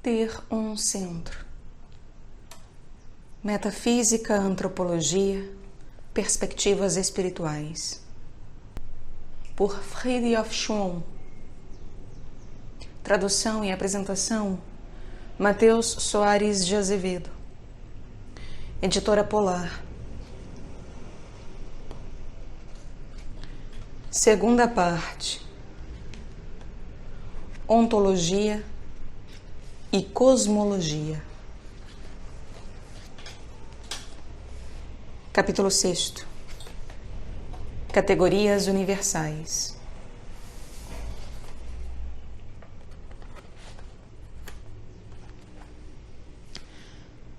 ter um centro. Metafísica, antropologia, perspectivas espirituais. Por Fridtjof Schuon. Tradução e apresentação, Matheus Soares de Azevedo. Editora Polar. Segunda parte. Ontologia e cosmologia. Capítulo 6. Categorias universais.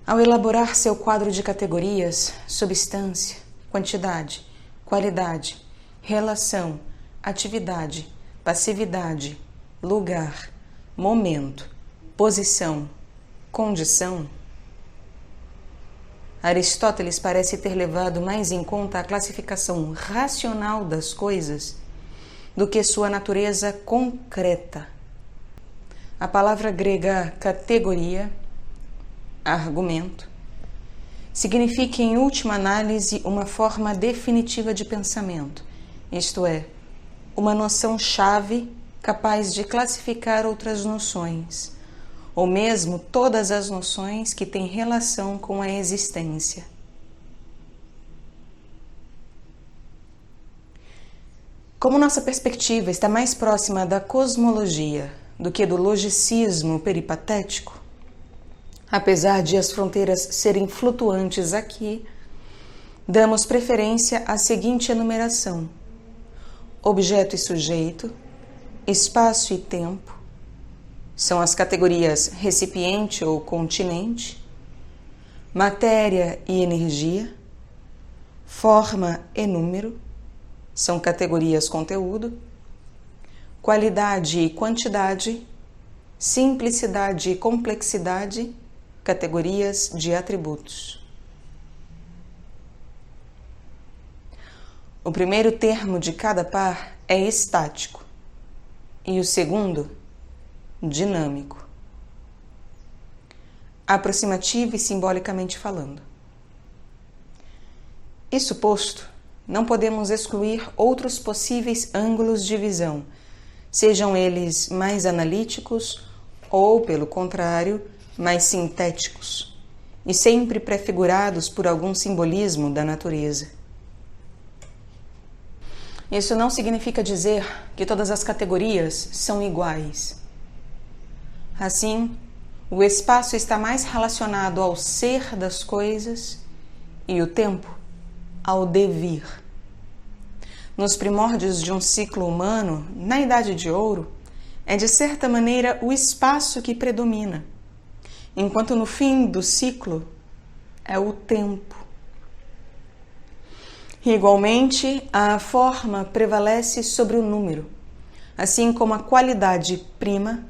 Ao elaborar seu quadro de categorias, substância, quantidade, qualidade, relação, atividade, passividade, lugar, momento, posição, condição, Aristóteles parece ter levado mais em conta a classificação racional das coisas do que sua natureza concreta. A palavra grega categoria, argumento, significa em última análise uma forma definitiva de pensamento, isto é, uma noção-chave capaz de classificar outras noções, ou mesmo todas as noções que têm relação com a existência. Como nossa perspectiva está mais próxima da cosmologia do que do logicismo peripatético, apesar de as fronteiras serem flutuantes aqui, damos preferência à seguinte enumeração: objeto e sujeito, espaço e tempo, são as categorias recipiente ou continente, matéria e energia, forma e número, são categorias conteúdo, qualidade e quantidade, simplicidade e complexidade, categorias de atributos. O primeiro termo de cada par é estático e o segundo, dinâmico. Aproximativo e simbolicamente falando. Isso posto, não podemos excluir outros possíveis ângulos de visão, sejam eles mais analíticos ou, pelo contrário, mais sintéticos, e sempre prefigurados por algum simbolismo da natureza. Isso não significa dizer que todas as categorias são iguais. Assim, o espaço está mais relacionado ao ser das coisas e o tempo ao devir. Nos primórdios de um ciclo humano, na Idade de Ouro, é de certa maneira o espaço que predomina, enquanto no fim do ciclo é o tempo. Igualmente, a forma prevalece sobre o número, assim como a qualidade prima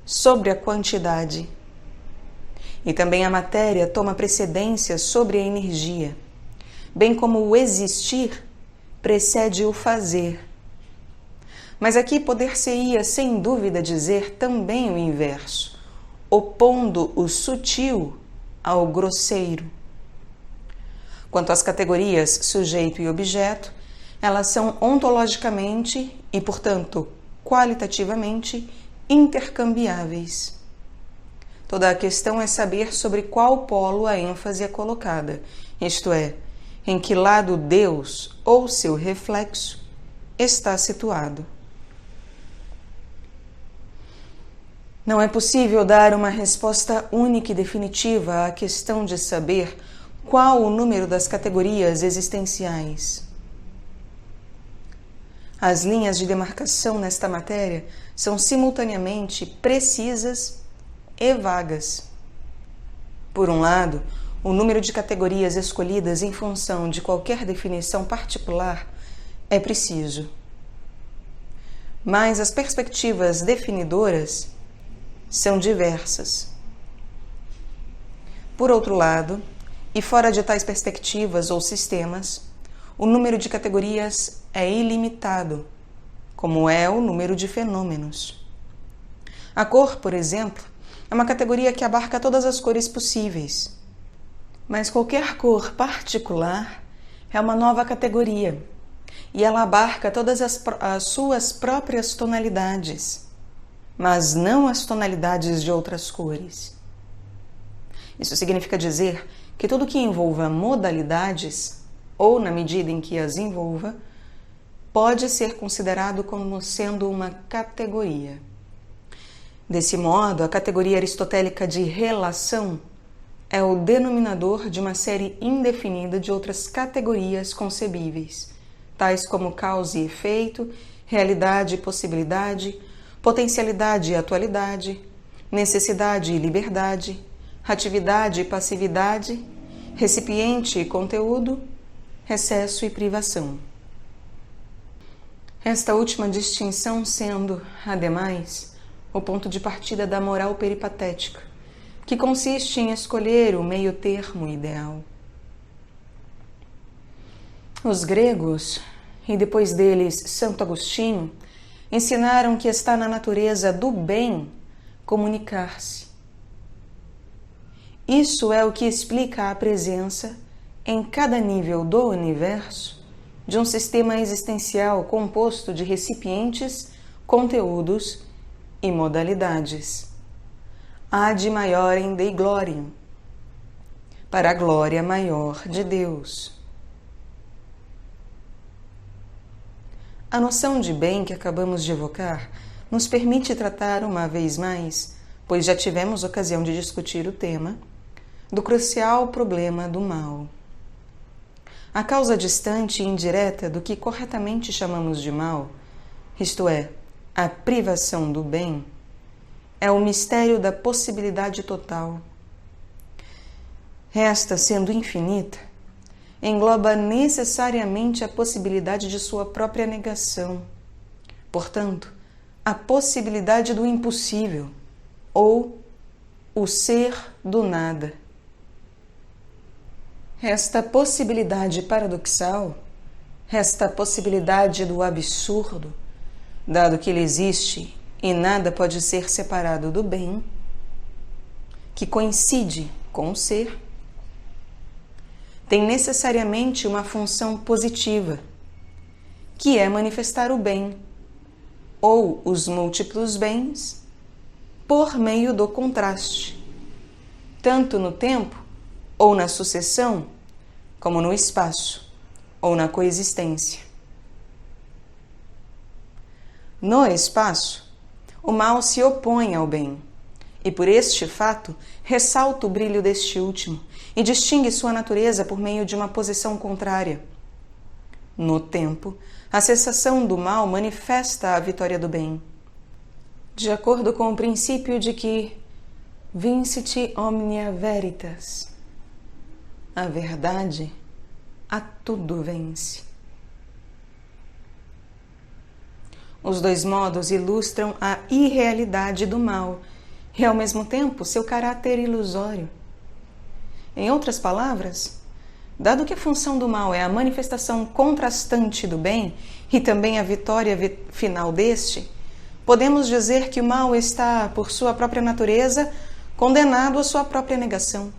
sobre a quantidade. E também a matéria toma precedência sobre a energia, bem como o existir precede o fazer. Mas aqui poder-se-ia sem dúvida dizer também o inverso, opondo o sutil ao grosseiro. Quanto às categorias sujeito e objeto, elas são ontologicamente e, portanto, qualitativamente intercambiáveis. Toda a questão é saber sobre qual polo a ênfase é colocada, isto é, em que lado Deus ou seu reflexo está situado. Não é possível dar uma resposta única e definitiva à questão de saber qual o número das categorias existenciais. As linhas de demarcação nesta matéria são simultaneamente precisas e vagas. Por um lado, o número de categorias escolhidas em função de qualquer definição particular é preciso. Mas as perspectivas definidoras são diversas. Por outro lado, e fora de tais perspectivas ou sistemas, o número de categorias é ilimitado, como é o número de fenômenos. A cor, por exemplo, é uma categoria que abarca todas as cores possíveis. Mas qualquer cor particular é uma nova categoria e ela abarca todas as suas próprias tonalidades, mas não as tonalidades de outras cores. Isso significa dizer que tudo que envolva modalidades, ou na medida em que as envolva, pode ser considerado como sendo uma categoria. Desse modo, a categoria aristotélica de relação é o denominador de uma série indefinida de outras categorias concebíveis, tais como causa e efeito, realidade e possibilidade, potencialidade e atualidade, necessidade e liberdade, atividade e passividade, recipiente e conteúdo, recesso e privação. Esta última distinção sendo, ademais, o ponto de partida da moral peripatética, que consiste em escolher o meio-termo ideal. Os gregos, e depois deles Santo Agostinho, ensinaram que está na natureza do bem comunicar-se. Isso é o que explica a presença, em cada nível do universo, de um sistema existencial composto de recipientes, conteúdos e modalidades. Ad maiorem Dei gloriam, para a glória maior de Deus. A noção de bem que acabamos de evocar nos permite tratar uma vez mais, pois já tivemos ocasião de discutir o tema, do crucial problema do mal. A causa distante e indireta do que corretamente chamamos de mal, isto é, a privação do bem, é o mistério da possibilidade total. Esta, sendo infinita, engloba necessariamente a possibilidade de sua própria negação. Portanto, a possibilidade do impossível, ou o ser do nada. Esta possibilidade paradoxal, esta possibilidade do absurdo, dado que ele existe e nada pode ser separado do bem, que coincide com o ser, tem necessariamente uma função positiva, que é manifestar o bem, ou os múltiplos bens, por meio do contraste, tanto no tempo, ou na sucessão, como no espaço, ou na coexistência. No espaço, o mal se opõe ao bem, e por este fato ressalta o brilho deste último e distingue sua natureza por meio de uma posição contrária. No tempo, a cessação do mal manifesta a vitória do bem, de acordo com o princípio de que vincit omnia veritas, a verdade a tudo vence. Os dois modos ilustram a irrealidade do mal e, ao mesmo tempo, seu caráter ilusório. Em outras palavras, dado que a função do mal é a manifestação contrastante do bem e também a vitória final deste, podemos dizer que o mal está, por sua própria natureza, condenado à sua própria negação.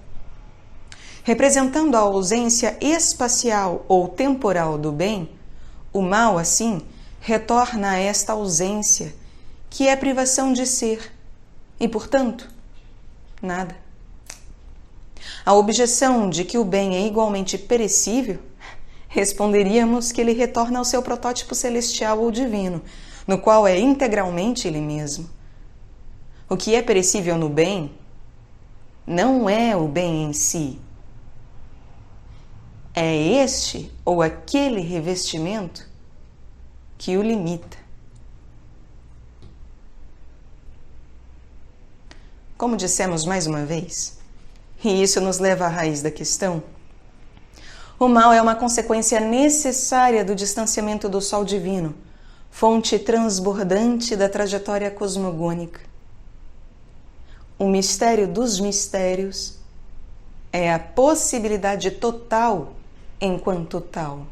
Representando a ausência espacial ou temporal do bem, o mal, assim, retorna a esta ausência, que é privação de ser, e, portanto, nada. A objeção de que o bem é igualmente perecível, responderíamos que ele retorna ao seu protótipo celestial ou divino, no qual é integralmente ele mesmo. O que é perecível no bem não é o bem em si. É este ou aquele revestimento que o limita. Como dissemos mais uma vez, e isso nos leva à raiz da questão, o mal é uma consequência necessária do distanciamento do Sol divino, fonte transbordante da trajetória cosmogônica. O mistério dos mistérios é a possibilidade total enquanto tal.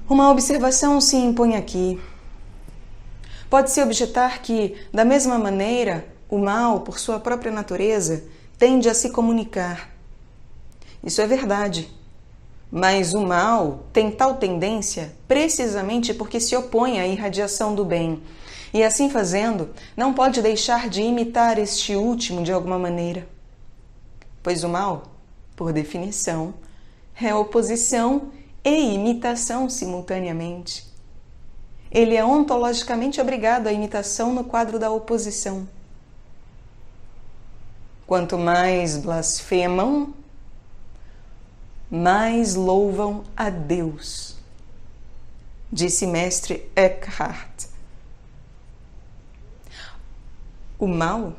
Uma observação se impõe aqui. Pode-se objetar que, da mesma maneira, o mal, por sua própria natureza, tende a se comunicar. Isso é verdade. Mas o mal tem tal tendência precisamente porque se opõe à irradiação do bem. E assim fazendo, não pode deixar de imitar este último de alguma maneira. Pois o mal, por definição, é oposição e imitação simultaneamente. Ele é ontologicamente obrigado à imitação no quadro da oposição. Quanto mais blasfemam, mais louvam a Deus, disse mestre Eckhart. O mal,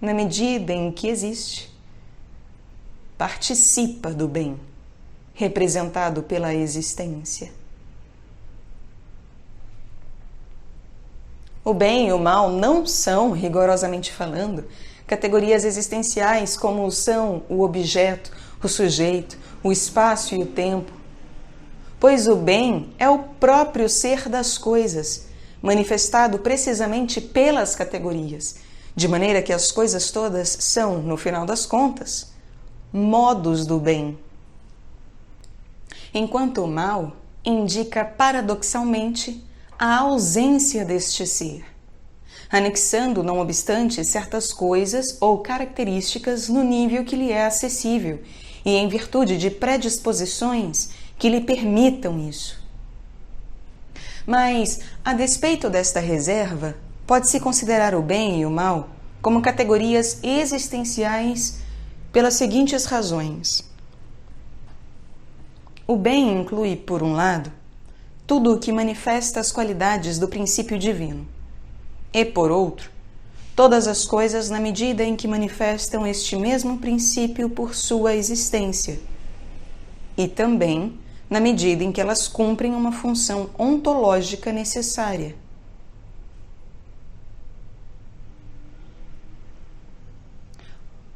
na medida em que existe, participa do bem, representado pela existência. O bem e o mal não são, rigorosamente falando, categorias existenciais como são o objeto, o sujeito, o espaço e o tempo. Pois o bem é o próprio ser das coisas, manifestado precisamente pelas categorias, de maneira que as coisas todas são, no final das contas, modos do bem. Enquanto o mal indica paradoxalmente a ausência deste ser, anexando, não obstante, certas coisas ou características no nível que lhe é acessível e em virtude de predisposições que lhe permitam isso. Mas, a despeito desta reserva, pode-se considerar o bem e o mal como categorias existenciais pelas seguintes razões. O bem inclui, por um lado, tudo o que manifesta as qualidades do princípio divino, e, por outro, todas as coisas na medida em que manifestam este mesmo princípio por sua existência, e também na medida em que elas cumprem uma função ontológica necessária.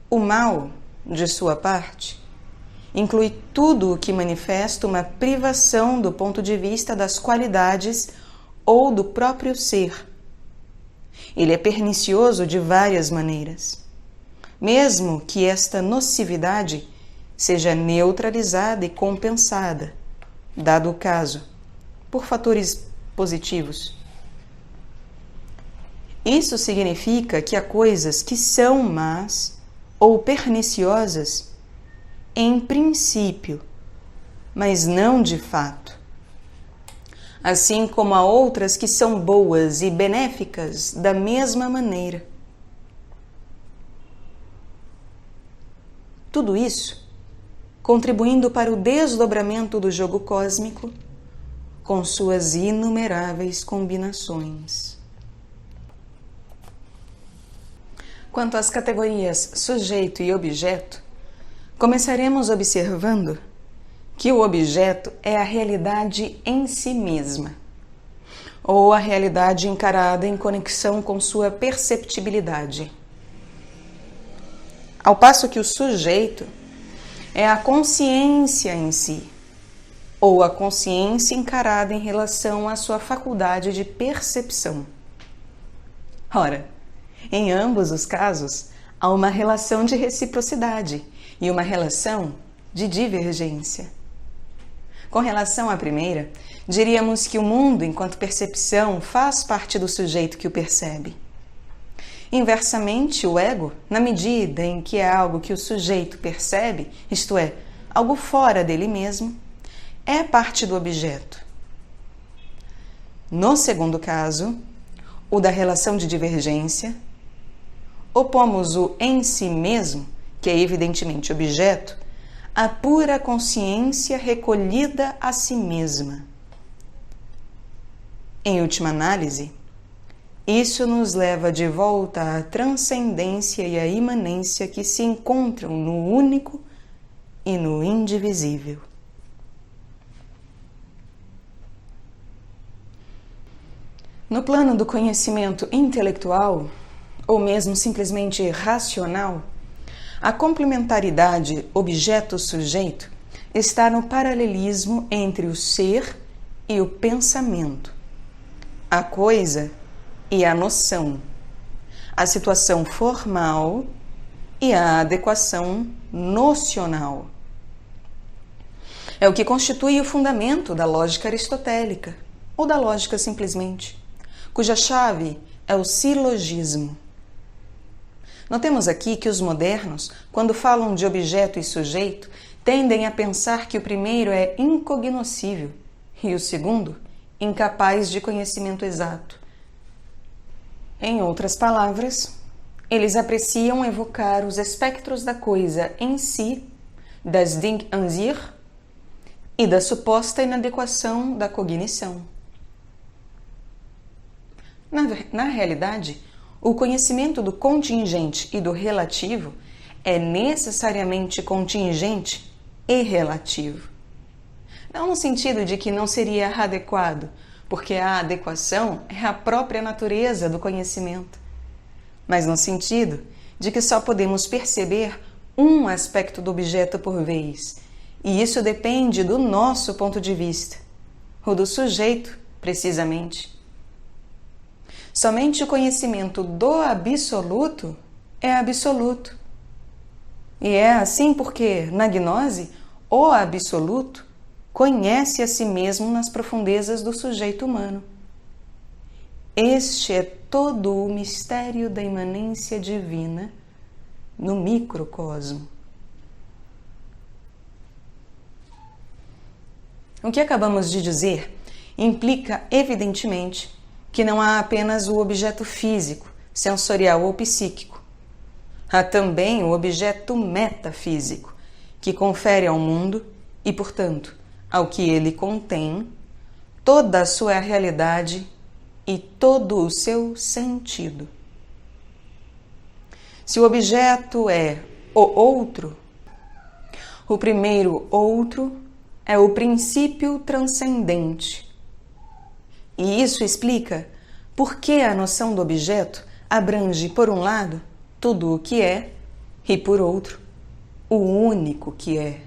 O mal, de sua parte, inclui tudo o que manifesta uma privação do ponto de vista das qualidades ou do próprio ser. Ele é pernicioso de várias maneiras, mesmo que esta nocividade seja neutralizada e compensada, dado o caso, por fatores positivos. Isso significa que há coisas que são más ou perniciosas em princípio, mas não de fato. Assim como há outras que são boas e benéficas da mesma maneira. Tudo isso contribuindo para o desdobramento do jogo cósmico com suas inumeráveis combinações. Quanto às categorias sujeito e objeto, começaremos observando que o objeto é a realidade em si mesma, ou a realidade encarada em conexão com sua perceptibilidade. Ao passo que o sujeito é a consciência em si, ou a consciência encarada em relação à sua faculdade de percepção. Ora, em ambos os casos, há uma relação de reciprocidade e uma relação de divergência. Com relação à primeira, diríamos que o mundo, enquanto percepção, faz parte do sujeito que o percebe. Inversamente, o ego, na medida em que é algo que o sujeito percebe, isto é, algo fora dele mesmo, é parte do objeto. No segundo caso, o da relação de divergência, opomos o em si mesmo, que é evidentemente objeto, à pura consciência recolhida a si mesma. Em última análise, isso nos leva de volta à transcendência e à imanência que se encontram no único e no indivisível. No plano do conhecimento intelectual, ou mesmo simplesmente racional, a complementaridade objeto-sujeito está no paralelismo entre o ser e o pensamento. A coisa e a noção, a situação formal e a adequação nocional. É o que constitui o fundamento da lógica aristotélica, ou da lógica simplesmente, cuja chave é o silogismo. Notemos aqui que os modernos, quando falam de objeto e sujeito, tendem a pensar que o primeiro é incognoscível e o segundo, incapaz de conhecimento exato. Em outras palavras, eles apreciam evocar os espectros da coisa em si, das Ding an sich, e da suposta inadequação da cognição. Na realidade, o conhecimento do contingente e do relativo é necessariamente contingente e relativo. Não no sentido de que não seria adequado, porque a adequação é a própria natureza do conhecimento, mas no sentido de que só podemos perceber um aspecto do objeto por vez, e isso depende do nosso ponto de vista, o do sujeito, precisamente. Somente o conhecimento do absoluto é absoluto. E é assim porque, na gnose, o absoluto conhece a si mesmo nas profundezas do sujeito humano. Este é todo o mistério da imanência divina no microcosmo. O que acabamos de dizer implica, evidentemente, que não há apenas o objeto físico, sensorial ou psíquico. Há também o objeto metafísico, que confere ao mundo e, portanto, ao que ele contém, toda a sua realidade e todo o seu sentido. Se o objeto é o outro, o primeiro outro é o princípio transcendente. E isso explica por que a noção do objeto abrange, por um lado, tudo o que é, e por outro, o único que é.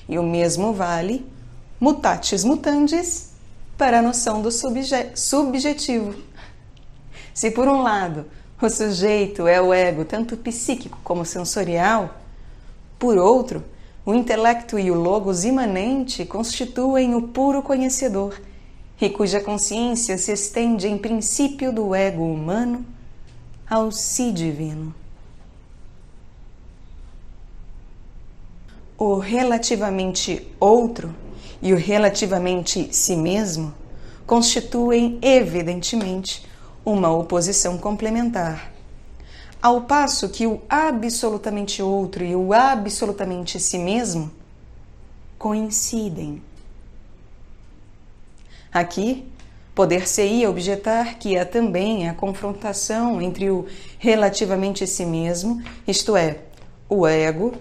E o mesmo vale, mutatis mutandis, para a noção do subjetivo. Se por um lado o sujeito é o ego tanto psíquico como sensorial, por outro, o intelecto e o logos imanente constituem o puro conhecedor, e cuja consciência se estende em princípio do ego humano ao si divino. O relativamente outro e o relativamente si mesmo constituem, evidentemente, uma oposição complementar. Ao passo que o absolutamente outro e o absolutamente si mesmo coincidem. Aqui, poder-se-ia objetar que há também a confrontação entre o relativamente si mesmo, isto é, o ego,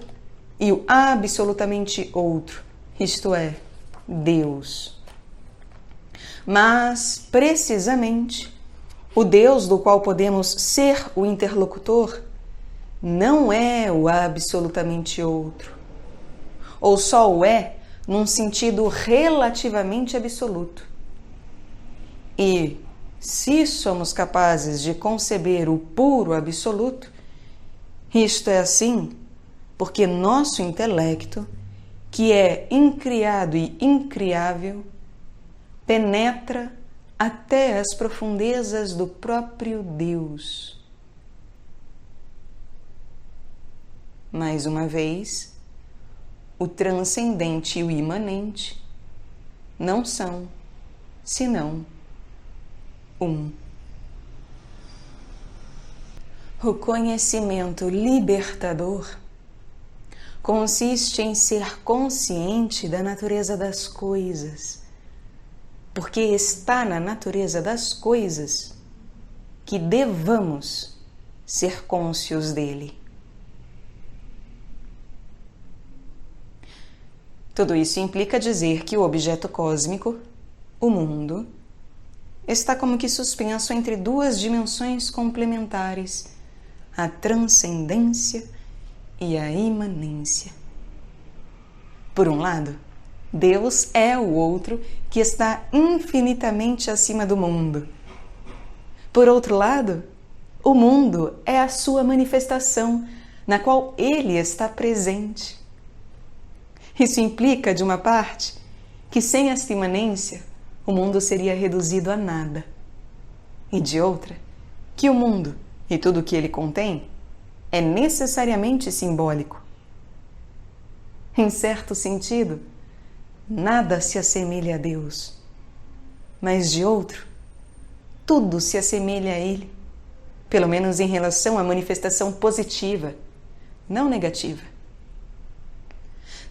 e o absolutamente outro, isto é, Deus. Mas, precisamente, o Deus do qual podemos ser o interlocutor não é o absolutamente outro, ou só o é num sentido relativamente absoluto. E, se somos capazes de conceber o puro absoluto, isto é assim porque nosso intelecto, que é incriado e incriável, penetra até as profundezas do próprio Deus. Mais uma vez, o transcendente e o imanente não são, senão, um. O conhecimento libertador consiste em ser consciente da natureza das coisas, porque está na natureza das coisas que devamos ser cônscios dele. Tudo isso implica dizer que o objeto cósmico, o mundo, está como que suspenso entre duas dimensões complementares, a transcendência e a imanência. Por um lado, Deus é o outro que está infinitamente acima do mundo, Por outro lado, o mundo é a sua manifestação, na qual ele está presente. Isso implica, de uma parte, que sem esta imanência, o mundo seria reduzido a nada. E de outra, que o mundo e tudo o que ele contém é necessariamente simbólico. Em certo sentido, nada se assemelha a Deus, mas de outro, tudo se assemelha a Ele, pelo menos em relação à manifestação positiva, não negativa.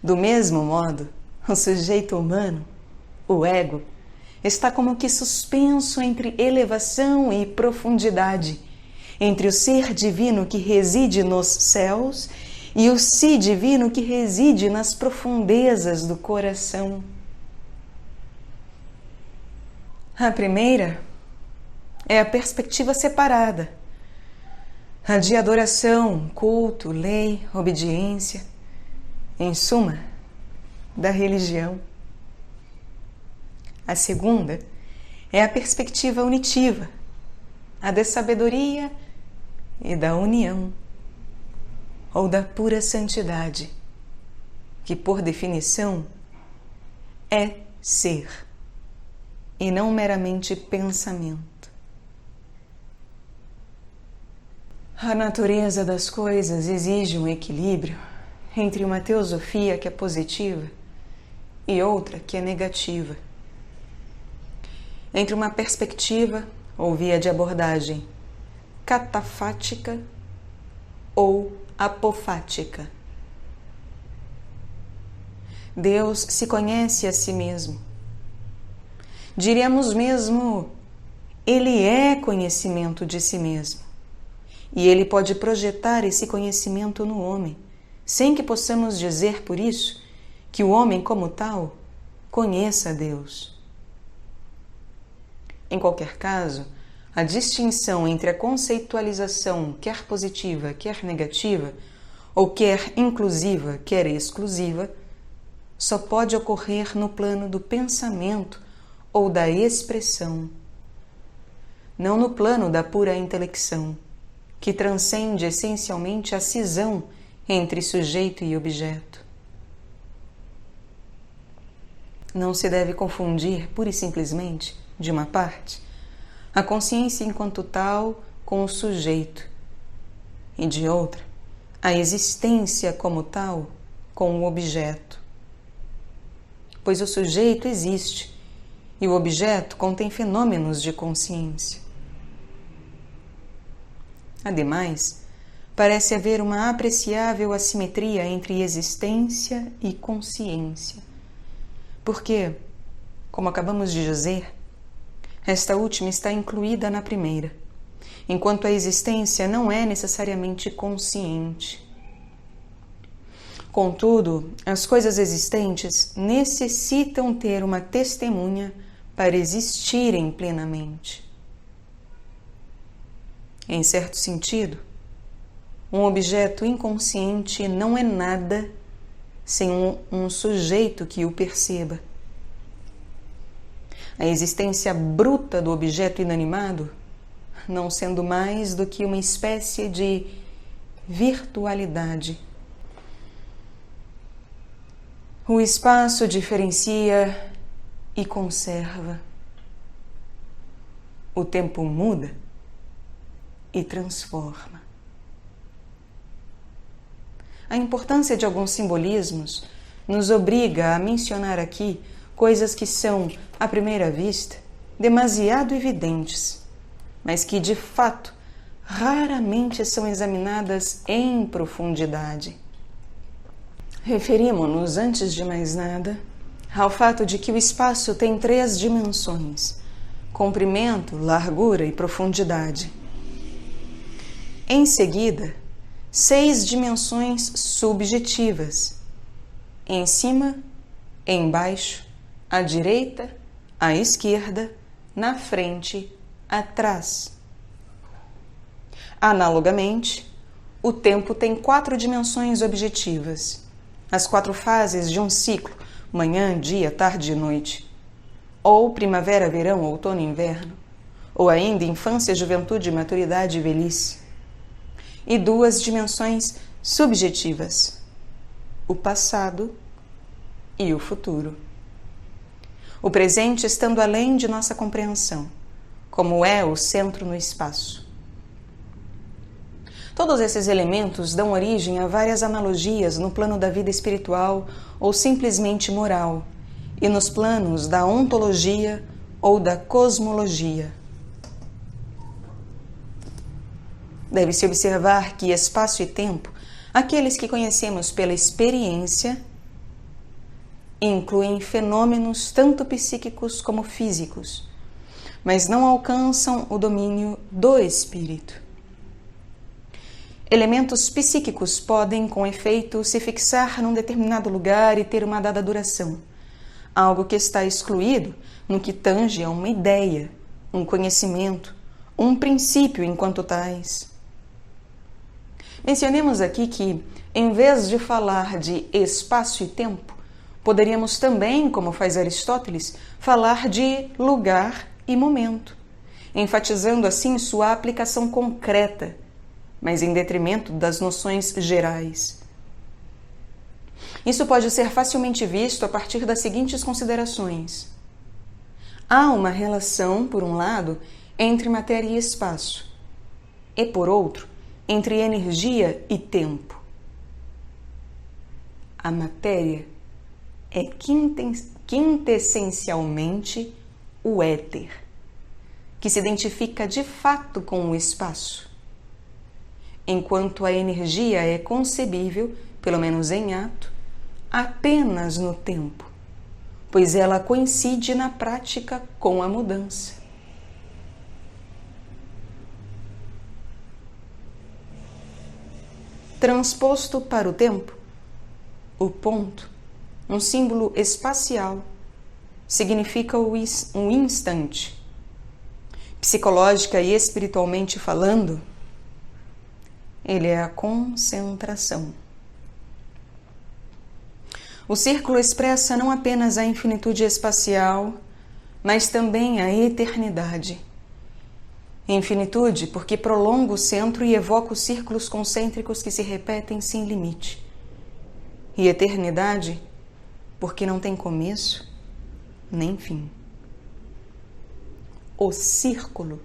Do mesmo modo, o sujeito humano, o ego, está como que suspenso entre elevação e profundidade, entre o ser divino que reside nos céus e o si divino que reside nas profundezas do coração. A primeira é a perspectiva separada, a de adoração, culto, lei, obediência, em suma, da religião. A segunda é a perspectiva unitiva, a da sabedoria e da união, ou da pura santidade, que por definição é ser, e não meramente pensamento. A natureza das coisas exige um equilíbrio entre uma teosofia que é positiva e outra que é negativa. Entre uma perspectiva ou via de abordagem catafática ou apofática. Deus se conhece a si mesmo. Diríamos mesmo, Ele é conhecimento de si mesmo. E Ele pode projetar esse conhecimento no homem, sem que possamos dizer por isso que o homem como tal conheça a Deus. Em qualquer caso, a distinção entre a conceitualização quer positiva, quer negativa, ou quer inclusiva, quer exclusiva, só pode ocorrer no plano do pensamento ou da expressão, não no plano da pura intelecção, que transcende essencialmente a cisão entre sujeito e objeto. Não se deve confundir, pura e simplesmente, de uma parte, a consciência enquanto tal com o sujeito, e de outra, a existência como tal com o objeto. Pois o sujeito existe e o objeto contém fenômenos de consciência. Ademais, parece haver uma apreciável assimetria entre existência e consciência, porque, como acabamos de dizer, esta última está incluída na primeira, enquanto a existência não é necessariamente consciente. Contudo, as coisas existentes necessitam ter uma testemunha para existirem plenamente. Em certo sentido, um objeto inconsciente não é nada sem um sujeito que o perceba. A existência bruta do objeto inanimado, não sendo mais do que uma espécie de virtualidade. O espaço diferencia e conserva. O tempo muda e transforma. A importância de alguns simbolismos nos obriga a mencionar aqui coisas que são, à primeira vista, demasiado evidentes, mas que, de fato, raramente são examinadas em profundidade. Referimos-nos, antes de mais nada, ao fato de que o espaço tem 3 dimensões: comprimento, largura e profundidade. Em seguida, 6 dimensões subjetivas: em cima, embaixo, à direita, à esquerda, na frente, atrás. Analogamente, o tempo tem 4 dimensões objetivas: as 4 fases de um ciclo, manhã, dia, tarde e noite, ou primavera, verão, outono e inverno, ou ainda infância, juventude, maturidade e velhice. E 2 dimensões subjetivas: o passado e o futuro. O presente estando além de nossa compreensão, como é o centro no espaço. Todos esses elementos dão origem a várias analogias no plano da vida espiritual ou simplesmente moral, e nos planos da ontologia ou da cosmologia. Deve-se observar que espaço e tempo, aqueles que conhecemos pela experiência, incluem fenômenos tanto psíquicos como físicos, mas não alcançam o domínio do espírito. Elementos psíquicos podem, com efeito, se fixar num determinado lugar e ter uma dada duração, algo que está excluído no que tange a uma ideia, um conhecimento, um princípio enquanto tais. Mencionemos aqui que, em vez de falar de espaço e tempo, poderíamos também, como faz Aristóteles, falar de lugar e momento, enfatizando assim sua aplicação concreta, mas em detrimento das noções gerais. Isso pode ser facilmente visto a partir das seguintes considerações. Há uma relação, por um lado, entre matéria e espaço, e, por outro, entre energia e tempo. A matéria é quintessencialmente o éter, que se identifica de fato com o espaço, enquanto a energia é concebível, pelo menos em ato, apenas no tempo, pois ela coincide na prática com a mudança. Transposto para o tempo, o ponto, um símbolo espacial, significa um instante. Psicológica e espiritualmente falando, ele é a concentração. O círculo expressa não apenas a infinitude espacial, mas também a eternidade. Infinitude, porque prolonga o centro e evoca os círculos concêntricos que se repetem sem limite. E eternidade, porque não tem começo nem fim. O círculo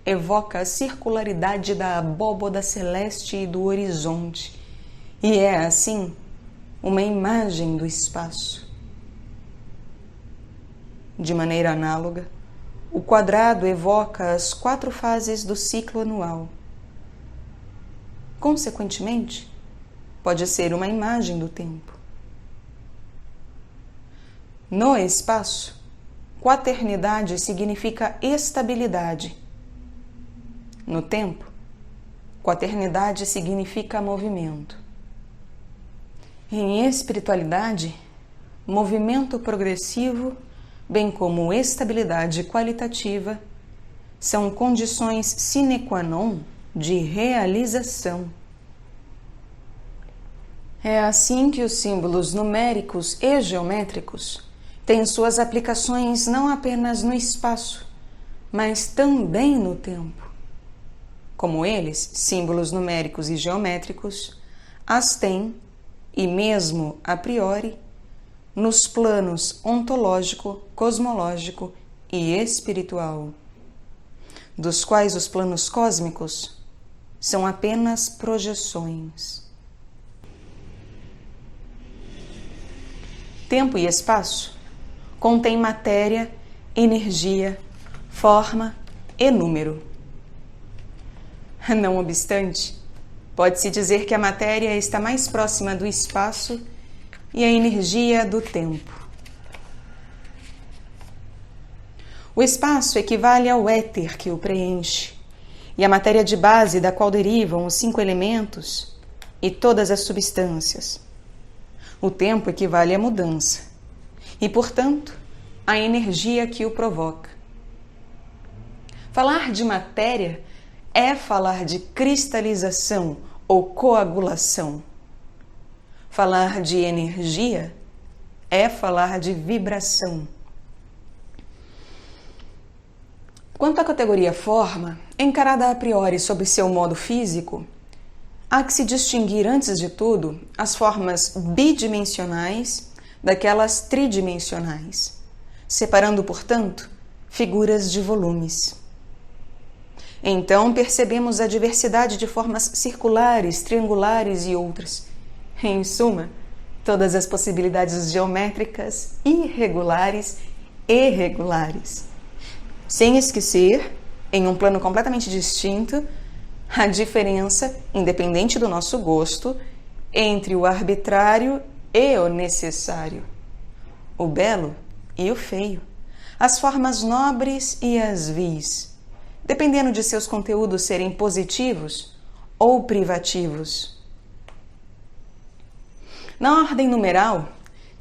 evoca a circularidade da abóboda celeste e do horizonte, e é, assim, uma imagem do espaço. De maneira análoga, o quadrado evoca as 4 fases do ciclo anual. Consequentemente, pode ser uma imagem do tempo. No espaço, quaternidade significa estabilidade. No tempo, quaternidade significa movimento. Em espiritualidade, movimento progressivo, bem como estabilidade qualitativa, são condições sine qua non de realização. É assim que os símbolos numéricos e geométricos têm suas aplicações não apenas no espaço, mas também no tempo. Como eles, símbolos numéricos e geométricos, as têm, e mesmo a priori, nos planos ontológico, cosmológico e espiritual, dos quais os planos cósmicos são apenas projeções. Tempo e espaço contêm matéria, energia, forma e número. Não obstante, pode-se dizer que a matéria está mais próxima do espaço e a energia do tempo. O espaço equivale ao éter que o preenche, e a matéria de base da qual derivam os 5 elementos e todas as substâncias. O tempo equivale à mudança, e, portanto, à energia que o provoca. Falar de matéria é falar de cristalização ou coagulação. Falar de energia é falar de vibração. Quanto à categoria forma, encarada a priori sob seu modo físico, há que se distinguir, antes de tudo, as formas bidimensionais daquelas tridimensionais, separando, portanto, figuras de volumes. Então, percebemos a diversidade de formas circulares, triangulares e outras. Em suma, todas as possibilidades geométricas irregulares e regulares. Sem esquecer, em um plano completamente distinto, a diferença, independente do nosso gosto, entre o arbitrário e o necessário, o belo e o feio, as formas nobres e as vis, dependendo de seus conteúdos serem positivos ou privativos. Na ordem numeral,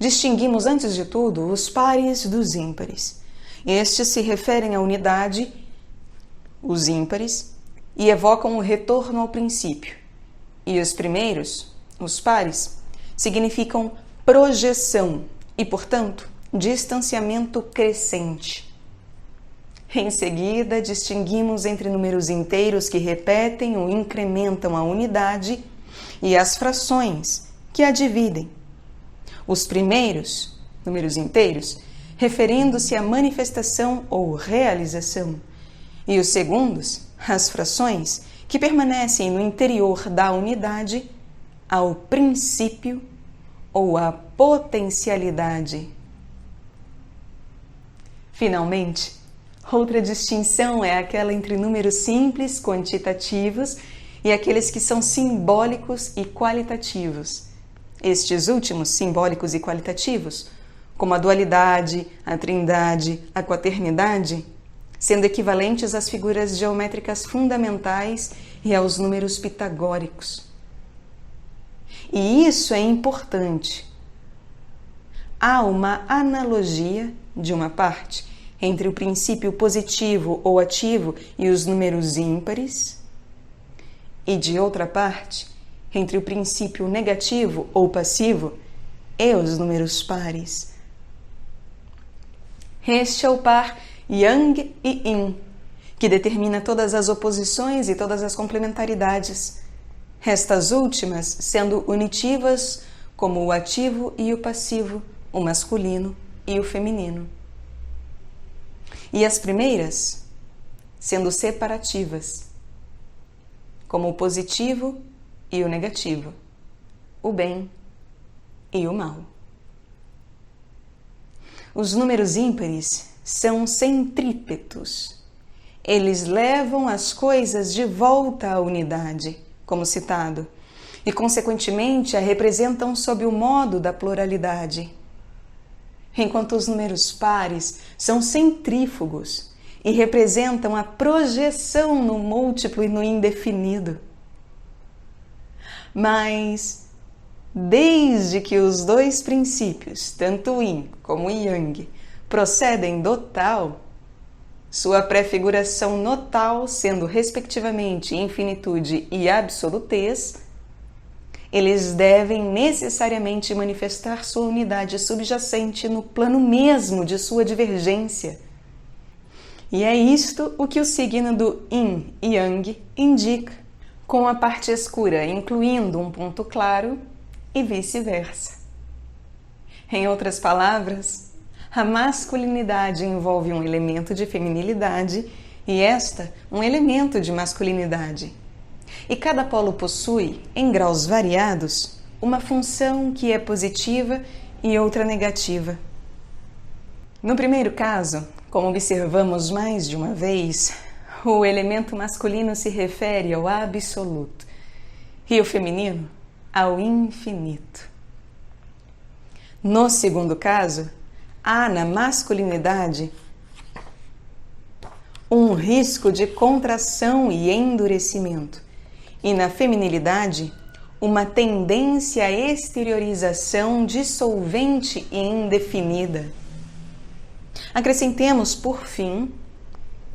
distinguimos antes de tudo os pares dos ímpares. Estes se referem à unidade, os ímpares, e evocam o retorno ao princípio. E os primeiros, os pares, significam projeção e, portanto, distanciamento crescente. Em seguida, distinguimos entre números inteiros que repetem ou incrementam a unidade e as frações que a dividem. Os primeiros, números inteiros, referindo-se à manifestação ou realização, e os segundos, as frações, que permanecem no interior da unidade, ao princípio ou à potencialidade. Finalmente, outra distinção é aquela entre números simples, quantitativos, e aqueles que são simbólicos e qualitativos. Estes últimos, simbólicos e qualitativos, como a dualidade, a trindade, a quaternidade, sendo equivalentes às figuras geométricas fundamentais e aos números pitagóricos. E isso é importante. Há uma analogia, de uma parte, entre o princípio positivo ou ativo e os números ímpares, e de outra parte, entre o princípio negativo ou passivo e os números pares. Este é o par Yang e Yin, que determina todas as oposições e todas as complementaridades, estas últimas sendo unitivas como o ativo e o passivo, o masculino e o feminino. E as primeiras sendo separativas, como o positivo e o negativo, o bem e o mal. Os números ímpares são centrípetos. Eles levam as coisas de volta à unidade, como citado, e, consequentemente, a representam sob o modo da pluralidade. Enquanto os números pares são centrífugos e representam a projeção no múltiplo e no indefinido. Mas, desde que os dois princípios, tanto o Yin como o Yang, procedem do tal, sua prefiguração no tal sendo respectivamente infinitude e absolutez, eles devem necessariamente manifestar sua unidade subjacente no plano mesmo de sua divergência. E é isto o que o signo do Yin e Yang indica, com a parte escura incluindo um ponto claro e vice-versa. Em outras palavras, a masculinidade envolve um elemento de feminilidade e esta um elemento de masculinidade. E cada polo possui, em graus variados, uma função que é positiva e outra negativa. No primeiro caso, como observamos mais de uma vez, o elemento masculino se refere ao absoluto e o feminino ao infinito. No segundo caso, há na masculinidade um risco de contração e endurecimento, e na feminilidade uma tendência à exteriorização dissolvente e indefinida. Acrescentemos, por fim,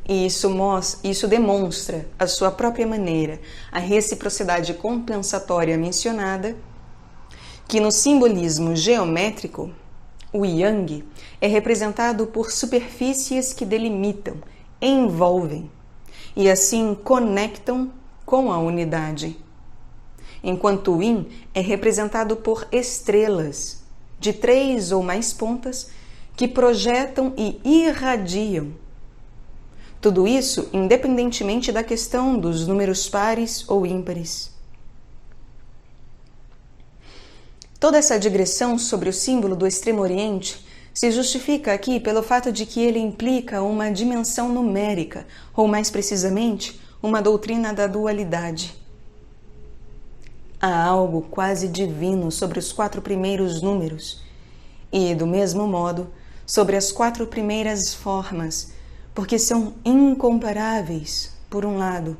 e isso demonstra à sua própria maneira a reciprocidade compensatória mencionada, que no simbolismo geométrico, o Yang é representado por superfícies que delimitam, envolvem e assim conectam com a unidade. Enquanto o Yin é representado por estrelas de 3 ou mais pontas que projetam e irradiam. Tudo isso independentemente da questão dos números pares ou ímpares. Toda essa digressão sobre o símbolo do Extremo Oriente se justifica aqui pelo fato de que ele implica uma dimensão numérica, ou mais precisamente, uma doutrina da dualidade. Há algo quase divino sobre os 4 primeiros números e, do mesmo modo, sobre as 4 primeiras formas, porque são incomparáveis, por um lado,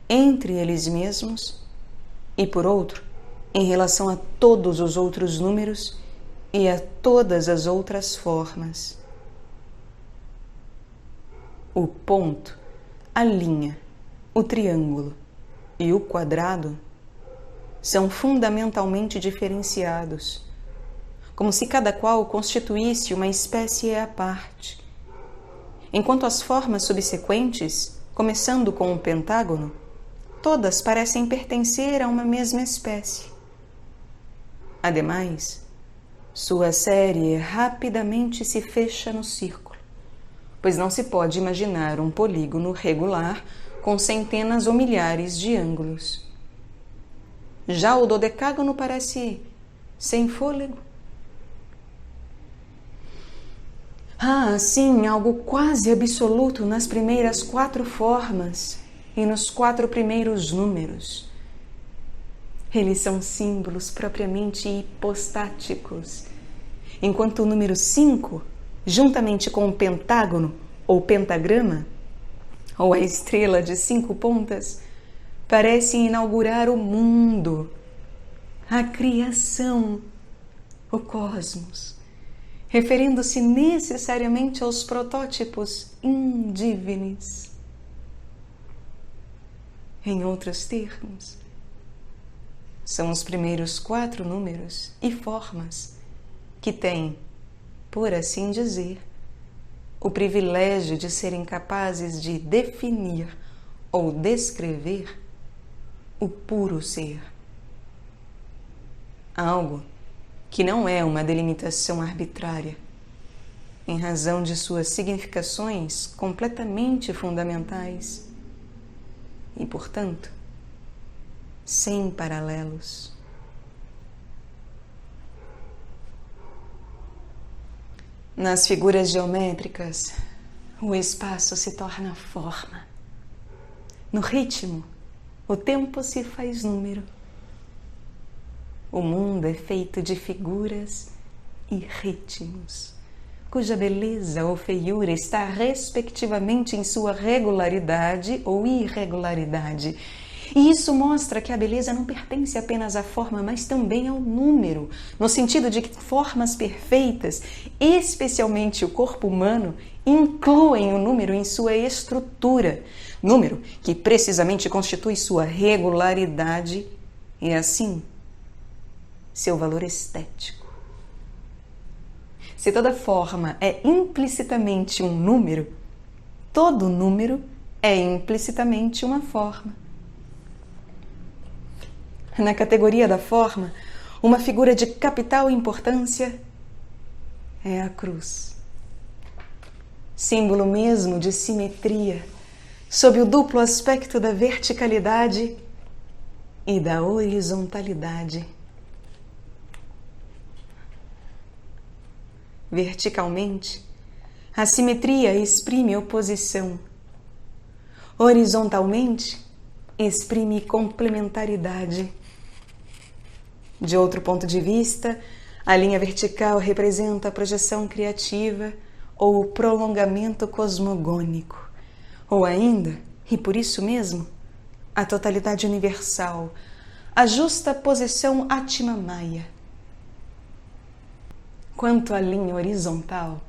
entre eles mesmos e, por outro, em relação a todos os outros números e a todas as outras formas. O ponto, a linha, o triângulo e o quadrado são fundamentalmente diferenciados, como se cada qual constituísse uma espécie à parte, enquanto as formas subsequentes, começando com o pentágono, todas parecem pertencer a uma mesma espécie. Ademais, sua série rapidamente se fecha no círculo, pois não se pode imaginar um polígono regular com centenas ou milhares de ângulos. Já o dodecágono parece sem fôlego. Há, assim, algo quase absoluto nas primeiras 4 formas e nos 4 primeiros números. Eles são símbolos propriamente hipostáticos, enquanto o número 5, juntamente com o pentágono ou pentagrama, ou a estrela de 5 pontas, parece inaugurar o mundo, a criação, o cosmos, referindo-se necessariamente aos protótipos indígenes. Em outros termos, são os primeiros 4 números e formas que têm, por assim dizer, o privilégio de serem capazes de definir ou descrever o puro ser. Algo que não é uma delimitação arbitrária, em razão de suas significações completamente fundamentais e, portanto, sem paralelos. Nas figuras geométricas, o espaço se torna forma. No ritmo, o tempo se faz número. O mundo é feito de figuras e ritmos, cuja beleza ou feiura está respectivamente em sua regularidade ou irregularidade. E isso mostra que a beleza não pertence apenas à forma, mas também ao número, no sentido de que formas perfeitas, especialmente o corpo humano, incluem o número em sua estrutura, número que precisamente constitui sua regularidade e, assim, seu valor estético. Se toda forma é implicitamente um número, todo número é implicitamente uma forma. Na categoria da forma, uma figura de capital importância é a cruz. Símbolo mesmo de simetria, sob o duplo aspecto da verticalidade e da horizontalidade. Verticalmente, a simetria exprime oposição. Horizontalmente, exprime complementaridade. De outro ponto de vista, a linha vertical representa a projeção criativa ou o prolongamento cosmogônico, ou ainda, e por isso mesmo, a totalidade universal, a justa posição Atma Maya. Quanto à linha horizontal,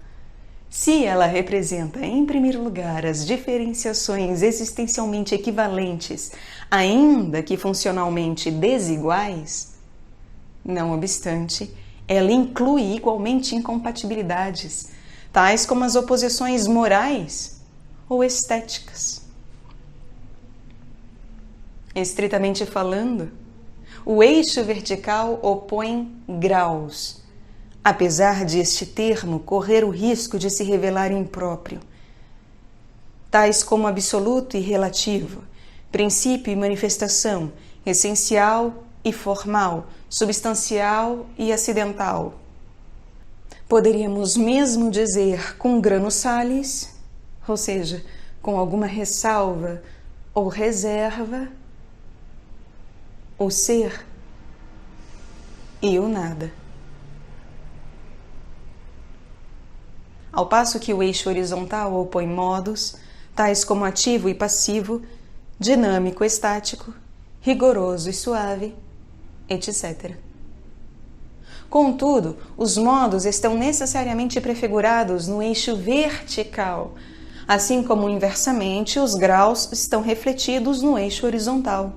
se ela representa, em primeiro lugar, as diferenciações existencialmente equivalentes, ainda que funcionalmente desiguais, não obstante, ela inclui igualmente incompatibilidades, tais como as oposições morais ou estéticas. Estritamente falando, o eixo vertical opõe graus, apesar de este termo correr o risco de se revelar impróprio, tais como absoluto e relativo, princípio e manifestação, essencial e formal, substancial e acidental. Poderíamos mesmo dizer com grano salis, ou seja, com alguma ressalva ou reserva, o ser e o nada. Ao passo que o eixo horizontal opõe modos, tais como ativo e passivo, dinâmico e estático, rigoroso e suave, etc. Contudo, os modos estão necessariamente prefigurados no eixo vertical, assim como inversamente os graus estão refletidos no eixo horizontal.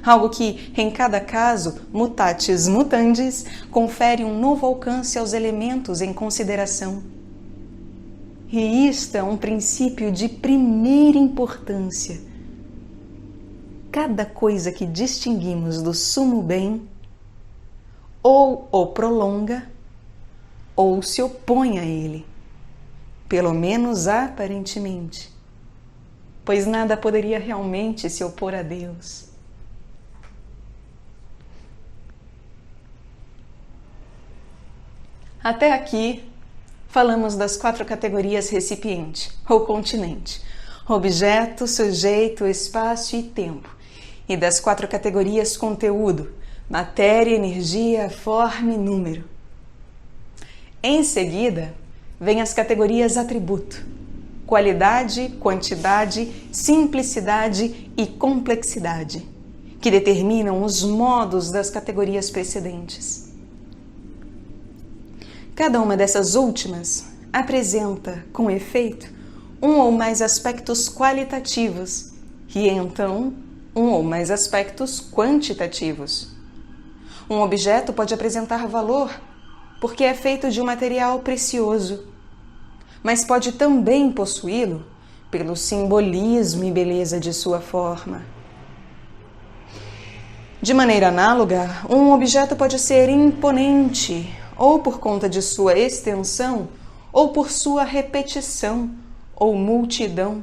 Algo que, em cada caso, mutatis mutandis, confere um novo alcance aos elementos em consideração. E isto é um princípio de primeira importância. Cada coisa que distinguimos do sumo bem, ou o prolonga, ou se opõe a ele, pelo menos aparentemente, pois nada poderia realmente se opor a Deus. Até aqui, falamos das 4 categorias recipiente, ou continente, objeto, sujeito, espaço e tempo, e das 4 categorias conteúdo, matéria, energia, forma e número. Em seguida, vêm as categorias atributo, qualidade, quantidade, simplicidade e complexidade, que determinam os modos das categorias precedentes. Cada uma dessas últimas apresenta, com efeito, um ou mais aspectos qualitativos e, então, um ou mais aspectos quantitativos. Um objeto pode apresentar valor porque é feito de um material precioso, mas pode também possuí-lo pelo simbolismo e beleza de sua forma. De maneira análoga, um objeto pode ser imponente, ou por conta de sua extensão, ou por sua repetição, ou multidão.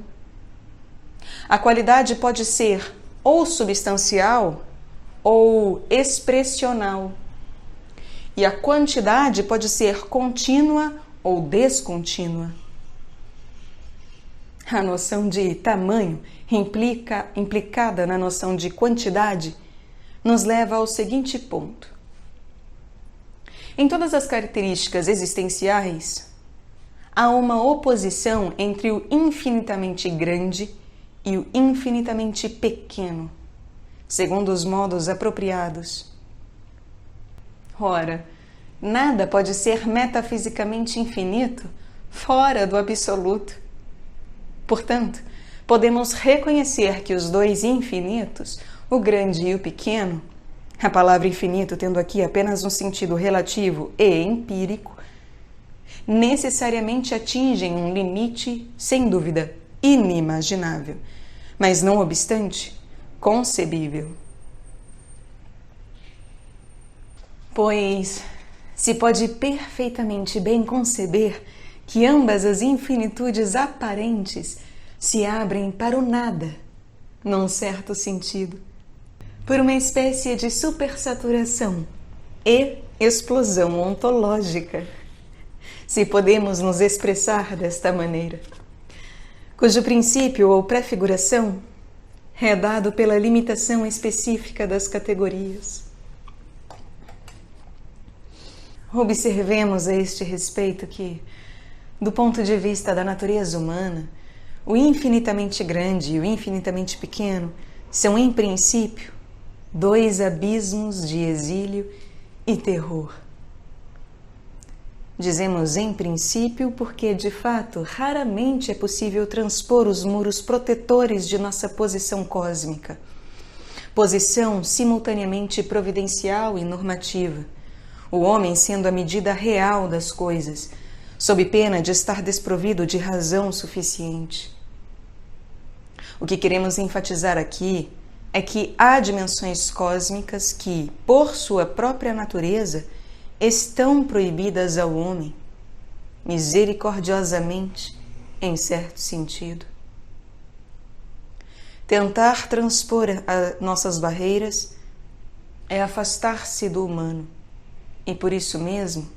A qualidade pode ser ou substancial, ou expressional. E a quantidade pode ser contínua ou descontínua. A noção de tamanho, implicada na noção de quantidade, nos leva ao seguinte ponto. Em todas as características existenciais, há uma oposição entre o infinitamente grande e o infinitamente pequeno, segundo os modos apropriados. Ora, nada pode ser metafisicamente infinito fora do absoluto. Portanto, podemos reconhecer que os dois infinitos, o grande e o pequeno, a palavra infinito tendo aqui apenas um sentido relativo e empírico, necessariamente atingem um limite, sem dúvida, inimaginável, mas não obstante, concebível. Pois se pode perfeitamente bem conceber que ambas as infinitudes aparentes se abrem para o nada, num certo sentido, por uma espécie de supersaturação e explosão ontológica, se podemos nos expressar desta maneira, cujo princípio ou prefiguração é dado pela limitação específica das categorias. Observemos a este respeito que, do ponto de vista da natureza humana, o infinitamente grande e o infinitamente pequeno são, em princípio, 2 abismos de exílio e terror. Dizemos em princípio porque, de fato, raramente é possível transpor os muros protetores de nossa posição cósmica, posição simultaneamente providencial e normativa, o homem sendo a medida real das coisas, sob pena de estar desprovido de razão suficiente. O que queremos enfatizar aqui é que há dimensões cósmicas que, por sua própria natureza, estão proibidas ao homem, misericordiosamente, em certo sentido. Tentar transpor nossas barreiras é afastar-se do humano e, por isso mesmo,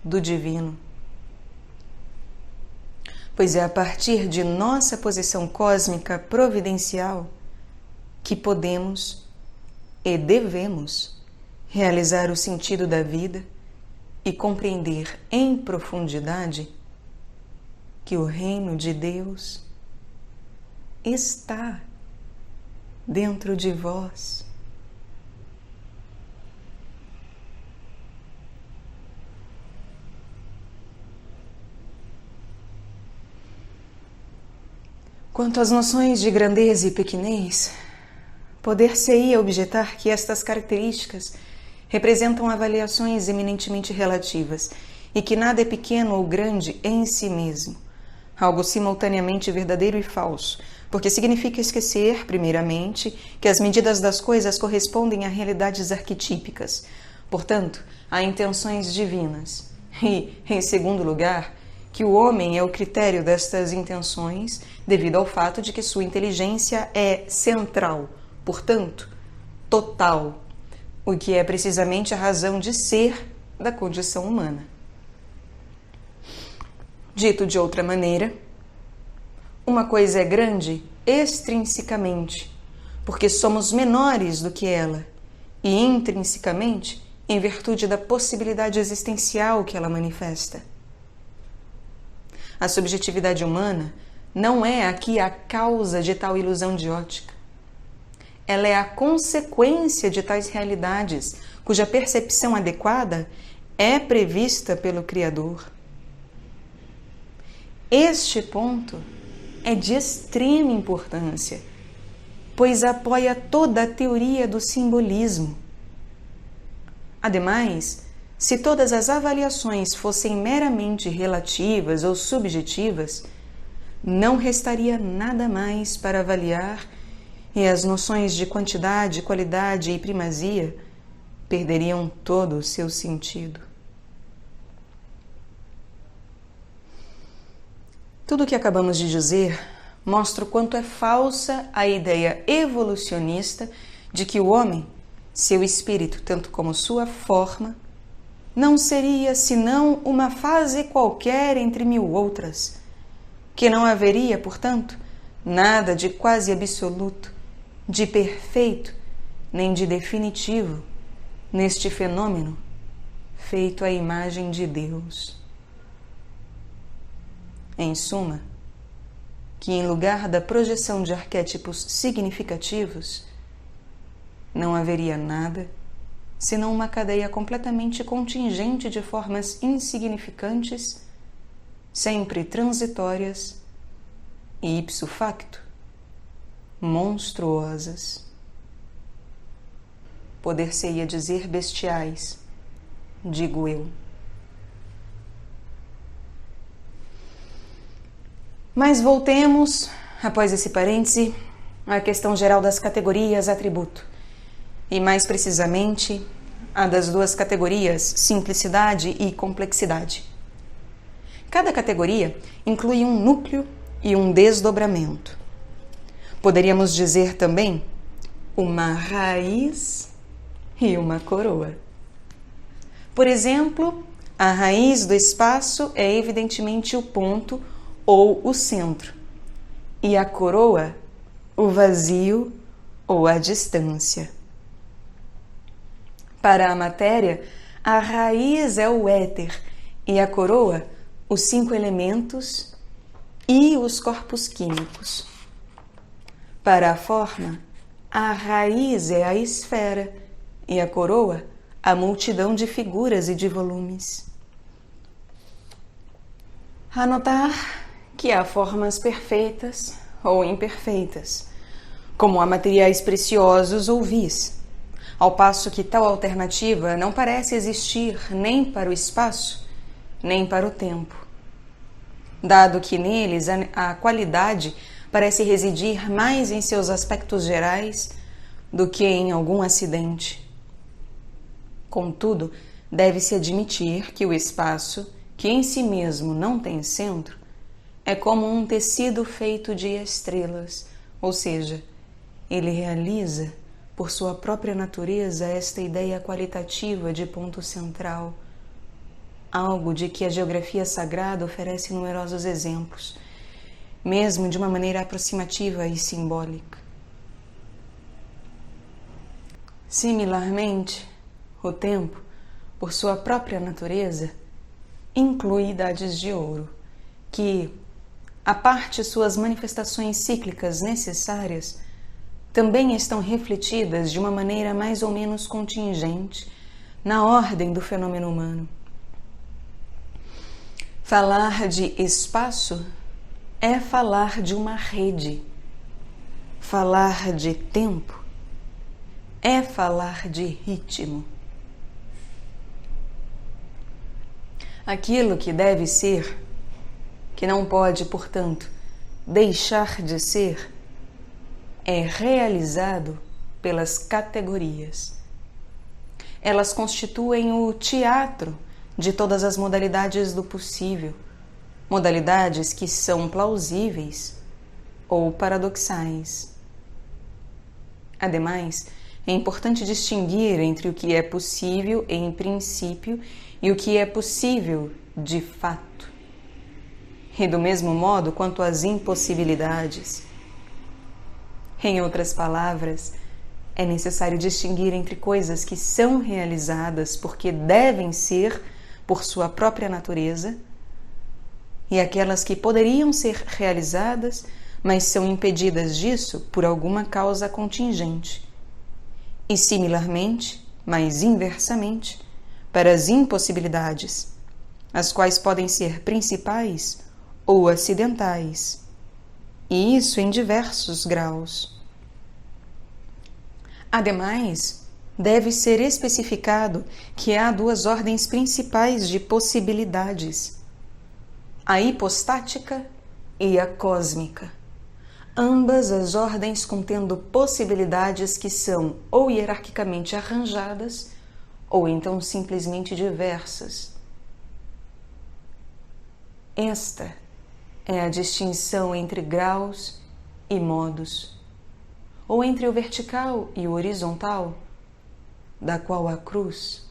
do divino. Pois é a partir de nossa posição cósmica providencial que podemos e devemos realizar o sentido da vida e compreender em profundidade que o reino de Deus está dentro de vós. Quanto às noções de grandeza e pequenez, poder-se-ia objetar que estas características representam avaliações eminentemente relativas e que nada é pequeno ou grande em si mesmo, algo simultaneamente verdadeiro e falso, porque significa esquecer, primeiramente, que as medidas das coisas correspondem a realidades arquetípicas, portanto, a intenções divinas, e, em segundo lugar, que o homem é o critério destas intenções devido ao fato de que sua inteligência é central, portanto, total, o que é precisamente a razão de ser da condição humana. Dito de outra maneira, uma coisa é grande extrinsecamente, porque somos menores do que ela, e intrinsecamente, em virtude da possibilidade existencial que ela manifesta. A subjetividade humana não é aqui a causa de tal ilusão de ótica. Ela é a consequência de tais realidades, cuja percepção adequada é prevista pelo Criador. Este ponto é de extrema importância, pois apoia toda a teoria do simbolismo. Ademais, se todas as avaliações fossem meramente relativas ou subjetivas, não restaria nada mais para avaliar e as noções de quantidade, qualidade e primazia perderiam todo o seu sentido. Tudo o que acabamos de dizer mostra o quanto é falsa a ideia evolucionista de que o homem, seu espírito, tanto como sua forma, não seria senão uma fase qualquer entre mil outras, que não haveria, portanto, nada de quase absoluto, de perfeito, nem de definitivo neste fenômeno feito à imagem de Deus. Em suma, que em lugar da projeção de arquétipos significativos, não haveria nada senão uma cadeia completamente contingente de formas insignificantes, sempre transitórias e ipso facto monstruosas. Poder-se-ia dizer bestiais, digo eu. Mas voltemos, após esse parêntese, à questão geral das categorias atributo, e mais precisamente a das duas categorias, simplicidade e complexidade. Cada categoria inclui um núcleo e um desdobramento. Poderíamos dizer também uma raiz e uma coroa. Por exemplo, a raiz do espaço é evidentemente o ponto ou o centro, e a coroa, o vazio ou a distância. Para a matéria, a raiz é o éter e a coroa, os 5 elementos e os corpos químicos. Para a forma, a raiz é a esfera e a coroa, a multidão de figuras e de volumes. Anotar que há formas perfeitas ou imperfeitas, como há materiais preciosos ou vis, ao passo que tal alternativa não parece existir nem para o espaço, nem para o tempo, dado que neles a qualidade parece residir mais em seus aspectos gerais do que em algum acidente. Contudo, deve-se admitir que o espaço, que em si mesmo não tem centro, é como um tecido feito de estrelas, ou seja, ele realiza, por sua própria natureza, esta ideia qualitativa de ponto central, algo de que a geografia sagrada oferece numerosos exemplos, mesmo de uma maneira aproximativa e simbólica. Similarmente, o tempo, por sua própria natureza, inclui idades de ouro, que, à parte suas manifestações cíclicas necessárias, também estão refletidas de uma maneira mais ou menos contingente na ordem do fenômeno humano. Falar de espaço é falar de uma rede. Falar de tempo é falar de ritmo. Aquilo que deve ser, que não pode, portanto, deixar de ser, é realizado pelas categorias. Elas constituem o teatro de todas as modalidades do possível, modalidades que são plausíveis ou paradoxais. Ademais, é importante distinguir entre o que é possível em princípio e o que é possível de fato. E do mesmo modo quanto às impossibilidades. Em outras palavras, é necessário distinguir entre coisas que são realizadas porque devem ser por sua própria natureza e aquelas que poderiam ser realizadas, mas são impedidas disso por alguma causa contingente. E similarmente, mas inversamente, para as impossibilidades, as quais podem ser principais ou acidentais, e isso em diversos graus. Ademais, deve ser especificado que há duas ordens principais de possibilidades: a hipostática e a cósmica. Ambas as ordens contendo possibilidades que são ou hierarquicamente arranjadas ou então simplesmente diversas. Esta é a distinção entre graus e modos, ou entre o vertical e o horizontal, da qual a cruz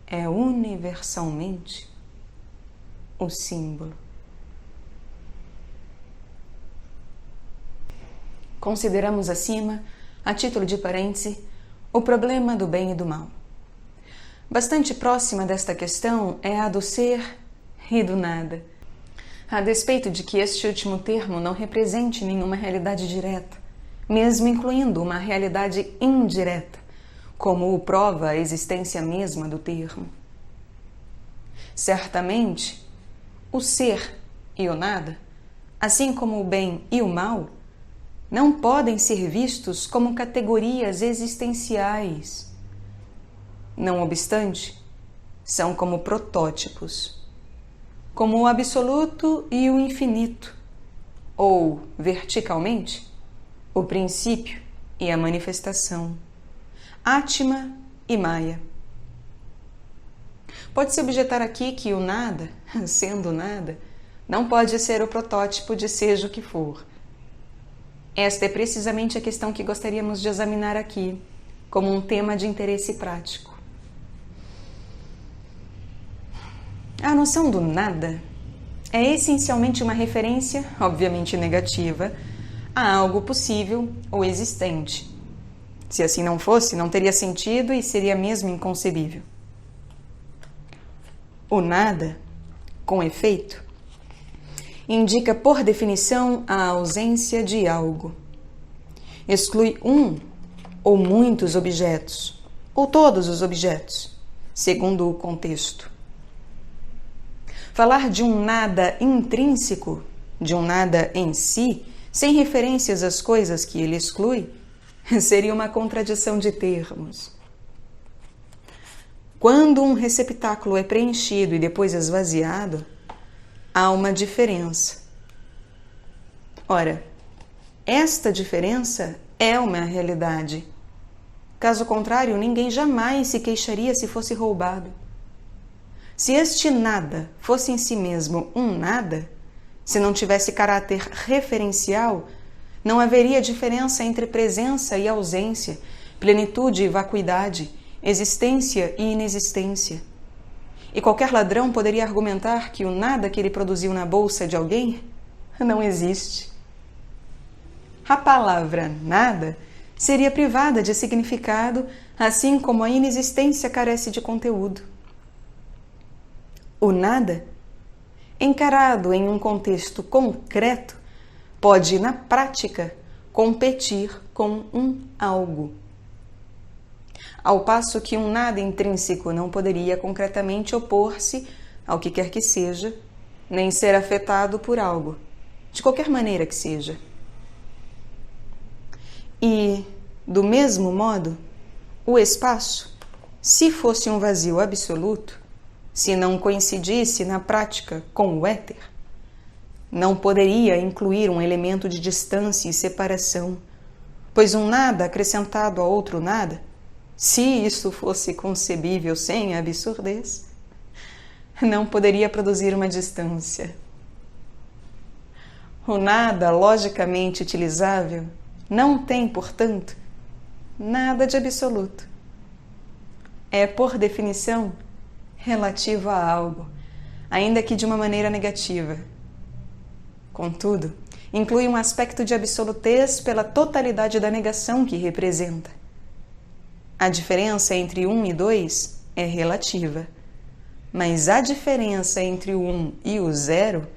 é universalmente o símbolo. Consideramos acima, a título de parêntese, o problema do bem e do mal. Bastante próxima desta questão é a do ser e do nada, a despeito de que este último termo não represente nenhuma realidade direta, mesmo incluindo uma realidade indireta, como o prova a existência mesma do termo. Certamente, o ser e o nada, assim como o bem e o mal, não podem ser vistos como categorias existenciais. Não obstante, são como protótipos, como o absoluto e o infinito, ou, verticalmente, o princípio e a manifestação, Atma e Maya. Pode-se objetar aqui que o nada, sendo nada, não pode ser o protótipo de seja o que for. Esta é precisamente a questão que gostaríamos de examinar aqui, como um tema de interesse prático. A noção do nada é essencialmente uma referência, obviamente negativa, a algo possível ou existente. Se assim não fosse, não teria sentido e seria mesmo inconcebível. O nada, com efeito, indica por definição a ausência de algo. Exclui um ou muitos objetos, ou todos os objetos, segundo o contexto. Falar de um nada intrínseco, de um nada em si, sem referências às coisas que ele exclui, seria uma contradição de termos. Quando um receptáculo é preenchido e depois esvaziado, há uma diferença. Ora, esta diferença é uma realidade. Caso contrário, ninguém jamais se queixaria se fosse roubado. Se este nada fosse em si mesmo um nada, se não tivesse caráter referencial, não haveria diferença entre presença e ausência, plenitude e vacuidade, existência e inexistência. E qualquer ladrão poderia argumentar que o nada que ele produziu na bolsa de alguém não existe. A palavra nada seria privada de significado, assim como a inexistência carece de conteúdo. O nada, encarado em um contexto concreto, pode, na prática, competir com um algo. Ao passo que um nada intrínseco não poderia concretamente opor-se ao que quer que seja, nem ser afetado por algo, de qualquer maneira que seja. E, do mesmo modo, o espaço, se fosse um vazio absoluto, se não coincidisse na prática com o éter, não poderia incluir um elemento de distância e separação, pois um nada acrescentado a outro nada, se isso fosse concebível sem absurdez, não poderia produzir uma distância. O nada logicamente utilizável não tem, portanto, nada de absoluto. É, por definição, relativo a algo, ainda que de uma maneira negativa. Contudo, inclui um aspecto de absolutez pela totalidade da negação que representa. A diferença entre 1 e 2 é relativa, mas a diferença entre o 1 e o 0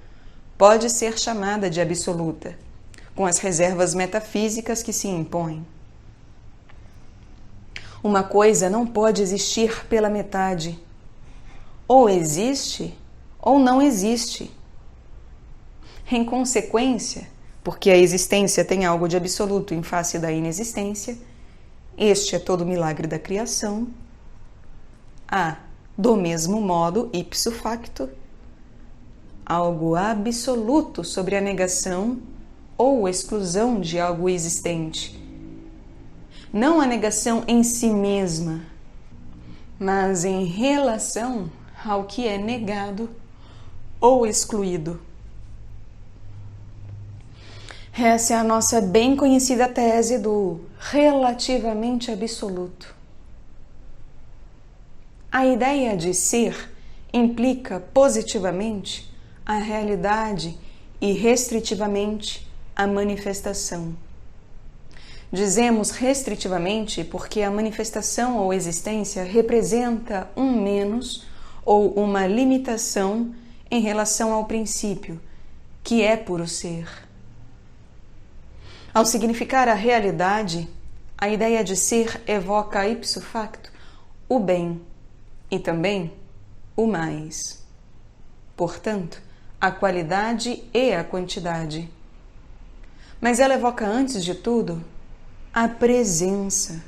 pode ser chamada de absoluta, com as reservas metafísicas que se impõem. Uma coisa não pode existir pela metade. Ou existe, ou não existe. Em consequência, porque a existência tem algo de absoluto em face da inexistência, este é todo o milagre da criação, há, do mesmo modo, ipso facto, algo absoluto sobre a negação ou exclusão de algo existente. Não a negação em si mesma, mas em relação ao que é negado ou excluído. Essa é a nossa bem conhecida tese do relativamente absoluto. A ideia de ser implica positivamente a realidade e restritivamente a manifestação. Dizemos restritivamente porque a manifestação ou existência representa um menos ou uma limitação em relação ao princípio, que é puro ser. Ao significar a realidade, a ideia de ser evoca ipso facto o bem e também o mais. Portanto, a qualidade e a quantidade. Mas ela evoca, antes de tudo, a presença.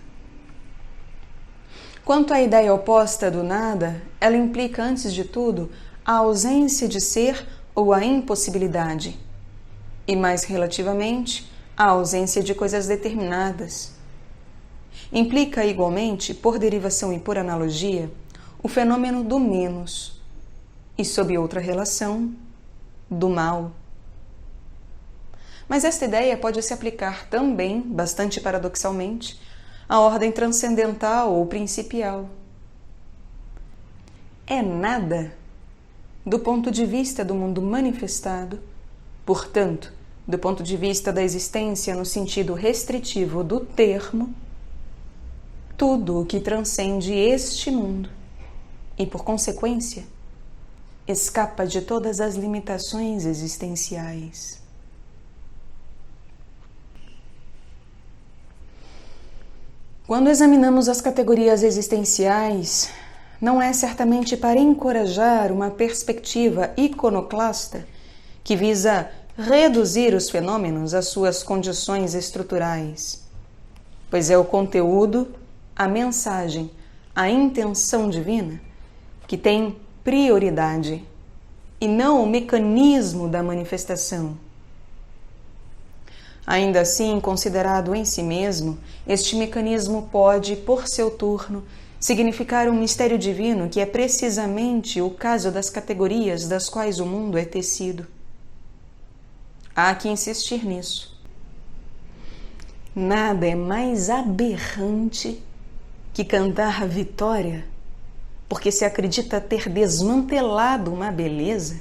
Quanto à ideia oposta do nada, ela implica, antes de tudo, a ausência de ser ou a impossibilidade, e mais relativamente, a ausência de coisas determinadas. Implica, igualmente, por derivação e por analogia, o fenômeno do menos, e, sob outra relação, do mal. Mas esta ideia pode se aplicar também, bastante paradoxalmente, à ordem transcendental ou principial. É nada, do ponto de vista do mundo manifestado, portanto, do ponto de vista da existência no sentido restritivo do termo, tudo o que transcende este mundo e, por consequência, escapa de todas as limitações existenciais. Quando examinamos as categorias existenciais, não é certamente para encorajar uma perspectiva iconoclasta que visa reduzir os fenômenos às suas condições estruturais, pois é o conteúdo, a mensagem, a intenção divina que tem prioridade e não o mecanismo da manifestação. Ainda assim, considerado em si mesmo, este mecanismo pode, por seu turno, significar um mistério divino que é precisamente o caso das categorias das quais o mundo é tecido. Há que insistir nisso. Nada é mais aberrante que cantar vitória, porque se acredita ter desmantelado uma beleza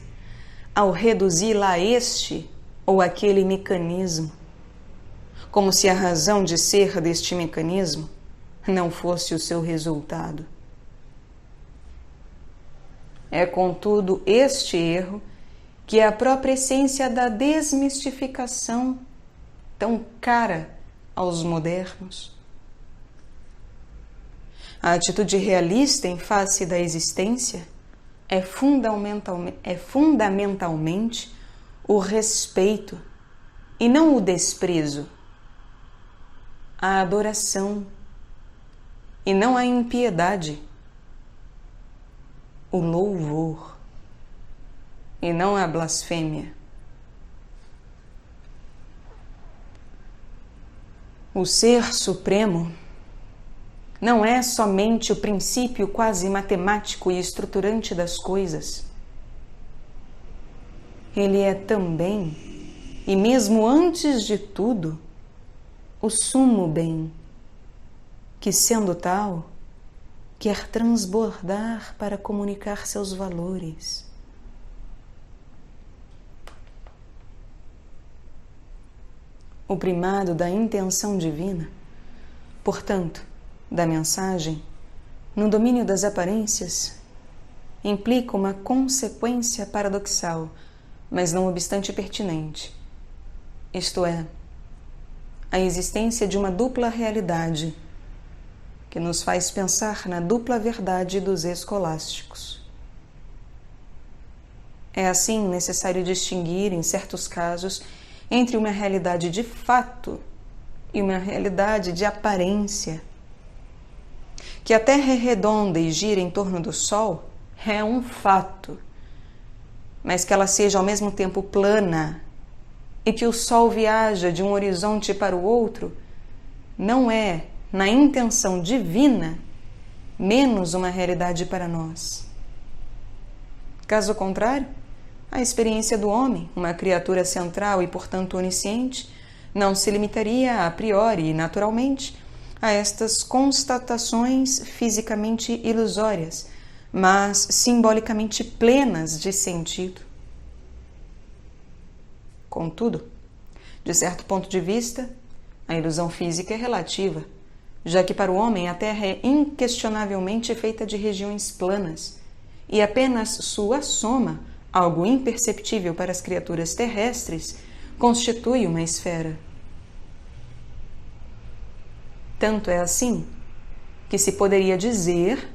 ao reduzi-la a este ou aquele mecanismo, como se a razão de ser deste mecanismo não fosse o seu resultado. É, contudo, este erro que é a própria essência da desmistificação tão cara aos modernos. A atitude realista em face da existência é fundamentalmente o respeito e não o desprezo, a adoração e não a impiedade, o louvor e não a blasfêmia. O Ser Supremo não é somente o princípio quase matemático e estruturante das coisas. Ele é também, e mesmo antes de tudo, o sumo bem, que, sendo tal, quer transbordar para comunicar seus valores. O primado da intenção divina, portanto, da mensagem, no domínio das aparências, implica uma consequência paradoxal, mas não obstante pertinente, isto é, a existência de uma dupla realidade, que nos faz pensar na dupla verdade dos escolásticos. É assim necessário distinguir, em certos casos, entre uma realidade de fato e uma realidade de aparência. Que a Terra é redonda e gira em torno do Sol é um fato, mas que ela seja ao mesmo tempo plana e que o Sol viaja de um horizonte para o outro não é, na intenção divina, menos uma realidade para nós. Caso contrário, a experiência do homem, uma criatura central e, portanto, onisciente, não se limitaria a priori e naturalmente a estas constatações fisicamente ilusórias, mas simbolicamente plenas de sentido. Contudo, de certo ponto de vista, a ilusão física é relativa, já que para o homem a Terra é inquestionavelmente feita de regiões planas, e apenas sua soma, algo imperceptível para as criaturas terrestres, constitui uma esfera. Tanto é assim que se poderia dizer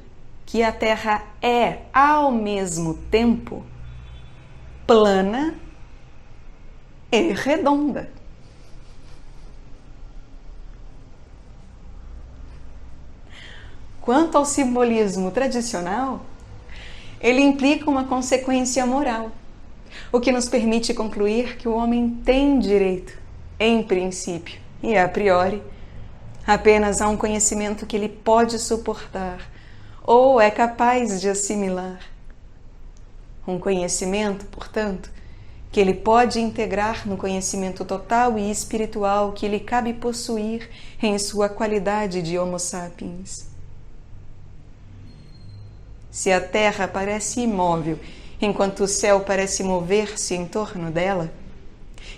que a Terra é, ao mesmo tempo, plana e redonda. Quanto ao simbolismo tradicional, ele implica uma consequência moral, o que nos permite concluir que o homem tem direito, em princípio e a priori, apenas a um conhecimento que ele pode suportar ou é capaz de assimilar. Um conhecimento, portanto, que ele pode integrar no conhecimento total e espiritual que lhe cabe possuir em sua qualidade de Homo sapiens. Se a Terra parece imóvel, enquanto o céu parece mover-se em torno dela,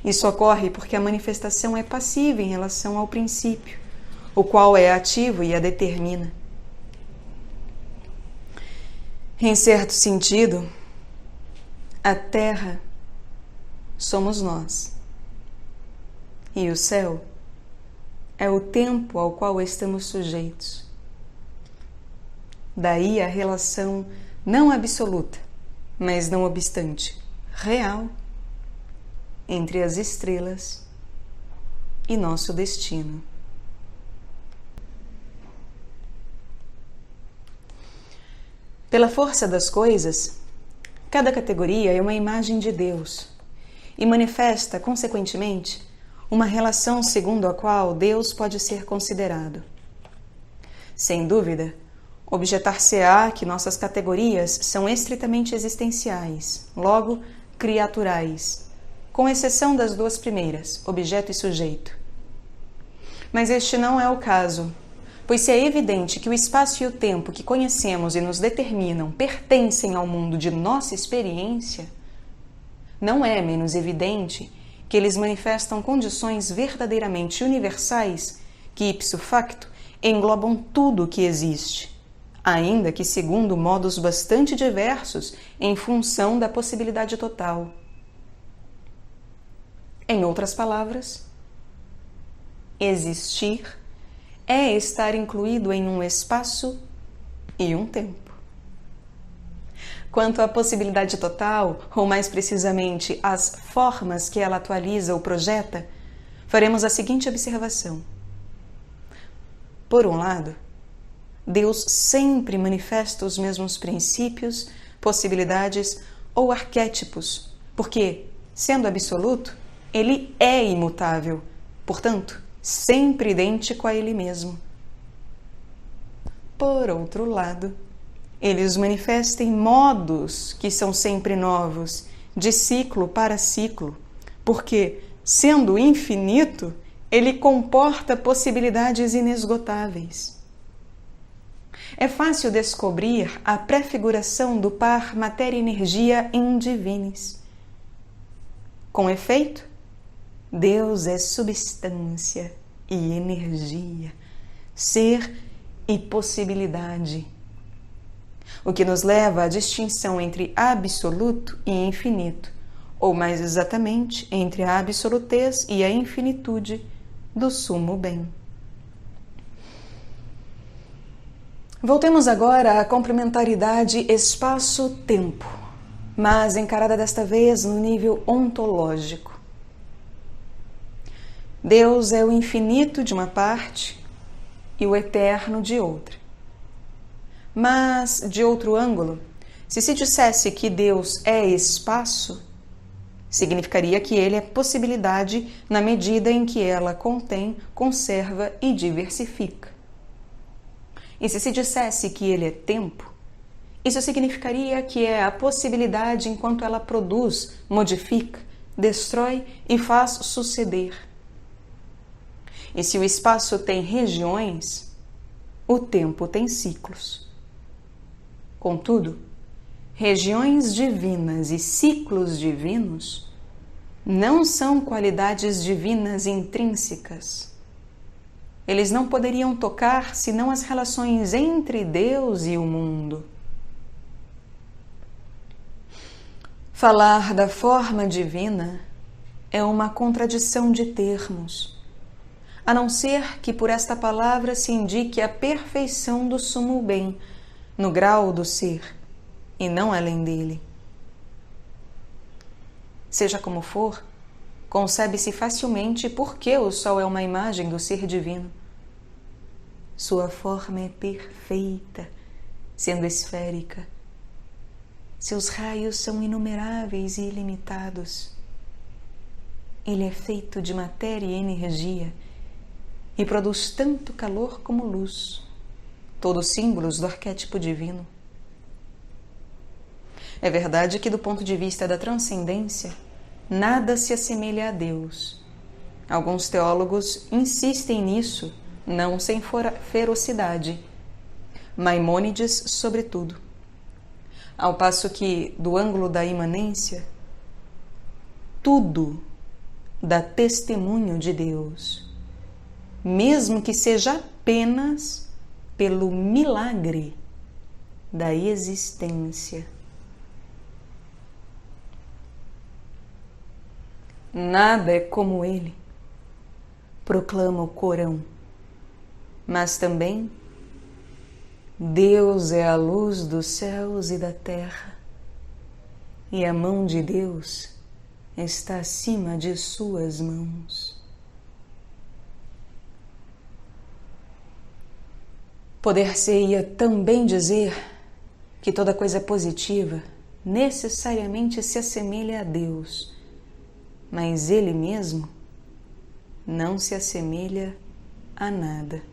isso ocorre porque a manifestação é passiva em relação ao princípio, o qual é ativo e a determina. Em certo sentido, a Terra somos nós, e o céu é o tempo ao qual estamos sujeitos. Daí a relação não absoluta, mas não obstante, real, entre as estrelas e nosso destino. Pela força das coisas, cada categoria é uma imagem de Deus e manifesta, consequentemente, uma relação segundo a qual Deus pode ser considerado. Sem dúvida, objetar-se-á que nossas categorias são estritamente existenciais, logo criaturais, com exceção das duas primeiras, objeto e sujeito. Mas este não é o caso, pois se é evidente que o espaço e o tempo que conhecemos e nos determinam pertencem ao mundo de nossa experiência, não é menos evidente que eles manifestam condições verdadeiramente universais que, ipso facto, englobam tudo o que existe, ainda que segundo modos bastante diversos em função da possibilidade total. Em outras palavras, existir é estar incluído em um espaço e um tempo. Quanto à possibilidade total, ou mais precisamente às formas que ela atualiza ou projeta, faremos a seguinte observação. Por um lado, Deus sempre manifesta os mesmos princípios, possibilidades ou arquétipos, porque, sendo absoluto, ele é imutável, portanto, sempre idêntico a ele mesmo. Por outro lado, ele os manifesta em modos que são sempre novos, de ciclo para ciclo, porque, sendo infinito, ele comporta possibilidades inesgotáveis. É fácil descobrir a prefiguração do par matéria-energia in divinis. Com efeito, Deus é substância e energia, ser e possibilidade, o que nos leva à distinção entre absoluto e infinito, ou mais exatamente, entre a absolutez e a infinitude do sumo bem. Voltemos agora à complementaridade espaço-tempo, mas encarada desta vez no nível ontológico. Deus é o infinito de uma parte e o eterno de outra. Mas, de outro ângulo, se se dissesse que Deus é espaço, significaria que ele é possibilidade na medida em que ela contém, conserva e diversifica. E se se dissesse que ele é tempo, isso significaria que é a possibilidade enquanto ela produz, modifica, destrói e faz suceder. E se o espaço tem regiões, o tempo tem ciclos. Contudo, regiões divinas e ciclos divinos não são qualidades divinas intrínsecas. Eles não poderiam tocar senão as relações entre Deus e o mundo. Falar da forma divina é uma contradição de termos, a não ser que por esta palavra se indique a perfeição do sumo bem, no grau do ser, e não além dele. Seja como for, concebe-se facilmente por que o Sol é uma imagem do ser divino. Sua forma é perfeita, sendo esférica. Seus raios são inumeráveis e ilimitados. Ele é feito de matéria e energia e produz tanto calor como luz, todos símbolos do arquétipo divino. É verdade que, do ponto de vista da transcendência, nada se assemelha a Deus. Alguns teólogos insistem nisso, não sem ferocidade. Maimônides, sobretudo. Ao passo que, do ângulo da imanência, tudo dá testemunho de Deus, mesmo que seja apenas pelo milagre da existência. Nada é como ele, proclama o Corão, mas também Deus é a luz dos céus e da terra, e a mão de Deus está acima de suas mãos. Poder-se-ia também dizer que toda coisa positiva necessariamente se assemelha a Deus, mas Ele mesmo não se assemelha a nada.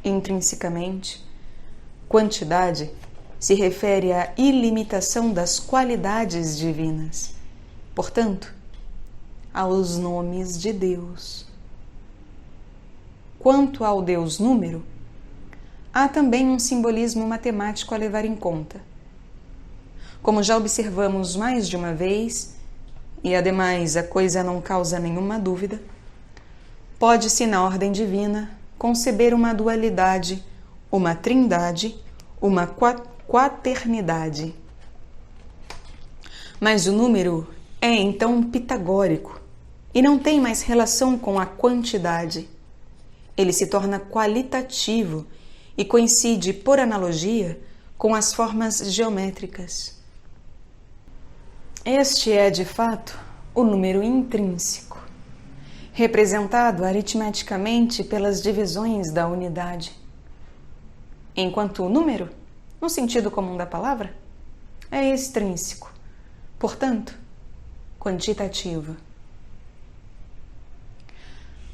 Intrinsecamente, quantidade se refere à ilimitação das qualidades divinas, portanto, aos nomes de Deus. Quanto ao Deus número, há também um simbolismo matemático a levar em conta. Como já observamos mais de uma vez, e ademais a coisa não causa nenhuma dúvida, pode-se na ordem divina conceber uma dualidade, uma trindade, uma quaternidade. Mas o número é então pitagórico e não tem mais relação com a quantidade. Ele se torna qualitativo e coincide, por analogia, com as formas geométricas. Este é, de fato, o número intrínseco, representado aritmeticamente pelas divisões da unidade. Enquanto o número, no sentido comum da palavra, é extrínseco, portanto, quantitativo.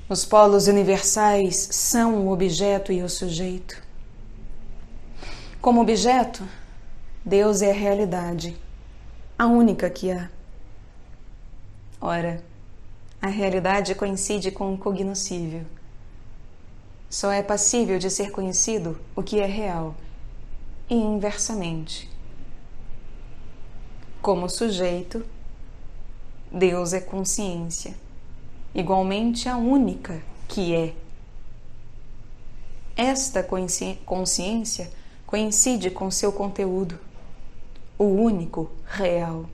Os polos universais são o objeto e o sujeito. Como objeto, Deus é a realidade, a única que há. Ora, a realidade coincide com o cognoscível. Só é passível de ser conhecido o que é real, e inversamente. Como sujeito, Deus é consciência, igualmente a única que é. Esta consciência coincide com seu conteúdo, o único real.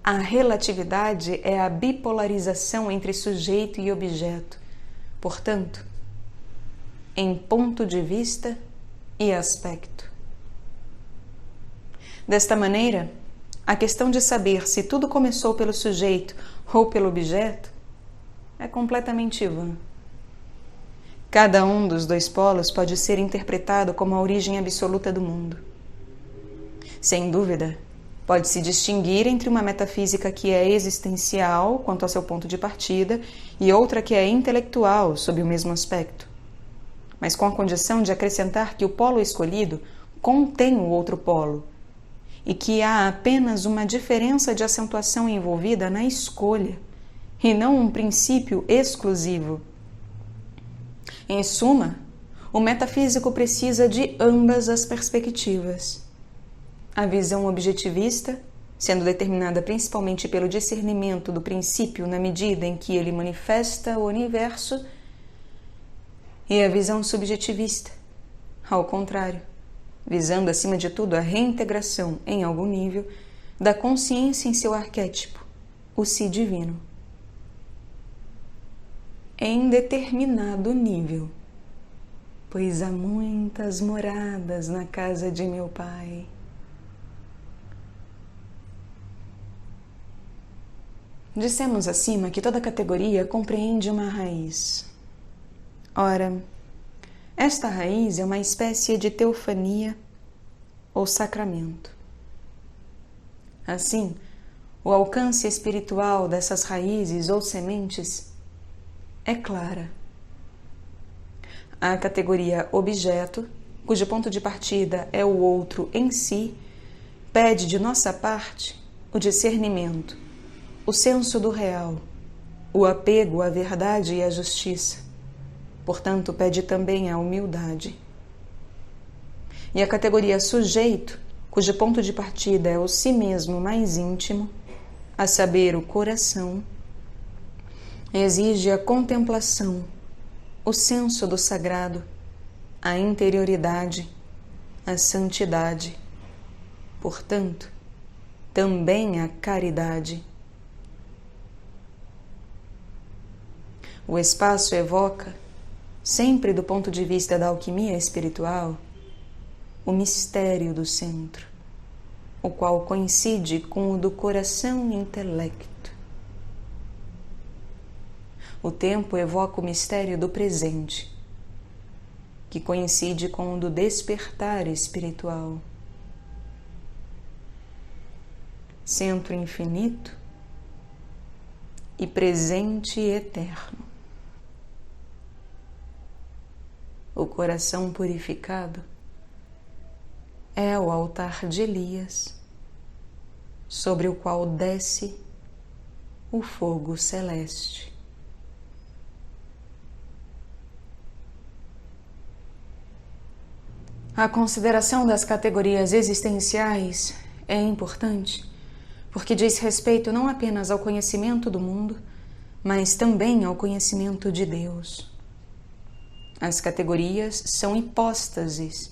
A relatividade é a bipolarização entre sujeito e objeto, portanto, em ponto de vista e aspecto. Desta maneira, a questão de saber se tudo começou pelo sujeito ou pelo objeto é completamente vã. Cada um dos dois polos pode ser interpretado como a origem absoluta do mundo. Sem dúvida, pode-se distinguir entre uma metafísica que é existencial quanto ao seu ponto de partida e outra que é intelectual sob o mesmo aspecto, mas com a condição de acrescentar que o polo escolhido contém o outro polo e que há apenas uma diferença de acentuação envolvida na escolha e não um princípio exclusivo. Em suma, o metafísico precisa de ambas as perspectivas. A visão objetivista, sendo determinada principalmente pelo discernimento do princípio na medida em que ele manifesta o universo, e a visão subjetivista, ao contrário, visando acima de tudo a reintegração, em algum nível, da consciência em seu arquétipo, o si divino. Em determinado nível, pois há muitas moradas na casa de meu Pai. Dissemos acima que toda categoria compreende uma raiz. Ora, esta raiz é uma espécie de teofania ou sacramento. Assim, o alcance espiritual dessas raízes ou sementes é clara. A categoria objeto, cujo ponto de partida é o outro em si, pede de nossa parte o discernimento, o senso do real, o apego à verdade e à justiça. Portanto, pede também a humildade. E a categoria sujeito, cujo ponto de partida é o si mesmo mais íntimo, a saber, o coração, exige a contemplação, o senso do sagrado, a interioridade, a santidade. Portanto, também a caridade. O espaço evoca, sempre do ponto de vista da alquimia espiritual, o mistério do centro, o qual coincide com o do coração e intelecto. O tempo evoca o mistério do presente, que coincide com o do despertar espiritual. centro infinito e presente eterno. O coração purificado é o altar de Elias, sobre o qual desce o fogo celeste. A consideração das categorias existenciais é importante porque diz respeito não apenas ao conhecimento do mundo, mas também ao conhecimento de Deus. As categorias são hipóstases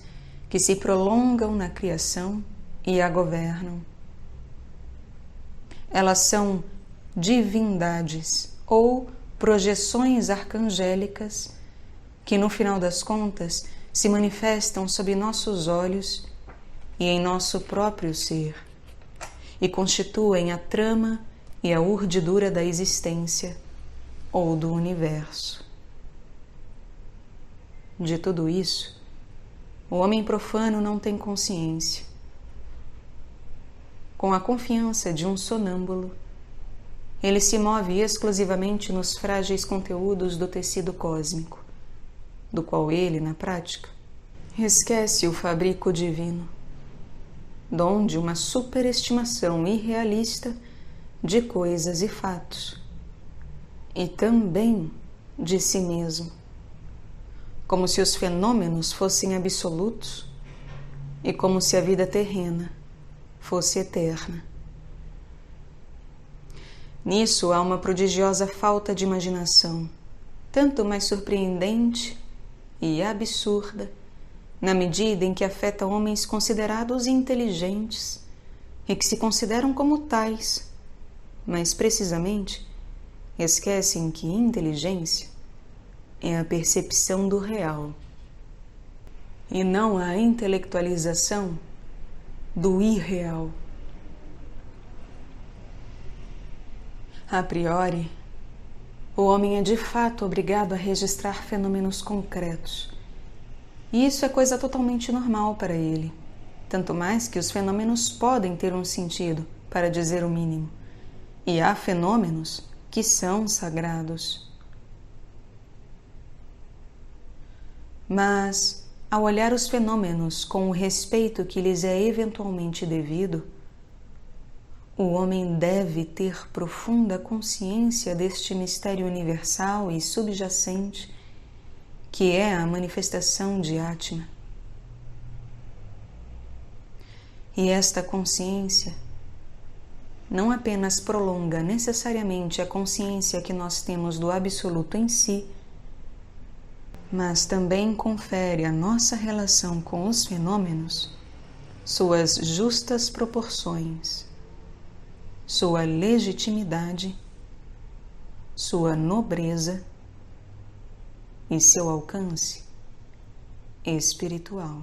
que se prolongam na criação e a governam. Elas são divindades ou projeções arcangélicas que, no final das contas, se manifestam sob nossos olhos e em nosso próprio ser, e constituem a trama e a urdidura da existência ou do universo. De tudo isso, o homem profano não tem consciência. Com a confiança de um sonâmbulo, ele se move exclusivamente nos frágeis conteúdos do tecido cósmico, do qual ele, na prática, esquece o fabrico divino, donde uma superestimação irrealista de coisas e fatos, e também de si mesmo, como se os fenômenos fossem absolutos e como se a vida terrena fosse eterna. Nisso há uma prodigiosa falta de imaginação, tanto mais surpreendente e absurda, na medida em que afeta homens considerados inteligentes e que se consideram como tais, mas precisamente esquecem que inteligência é a percepção do real e não a intelectualização do irreal. A priori, o homem é de fato obrigado a registrar fenômenos concretos. E isso é coisa totalmente normal para ele, tanto mais que os fenômenos podem ter um sentido, para dizer o mínimo, e há fenômenos que são sagrados. Mas, ao olhar os fenômenos com o respeito que lhes é eventualmente devido, o homem deve ter profunda consciência deste mistério universal e subjacente que é a manifestação de Atma. E esta consciência não apenas prolonga necessariamente a consciência que nós temos do Absoluto em si, mas também confere à nossa relação com os fenômenos suas justas proporções, sua legitimidade, sua nobreza e seu alcance espiritual.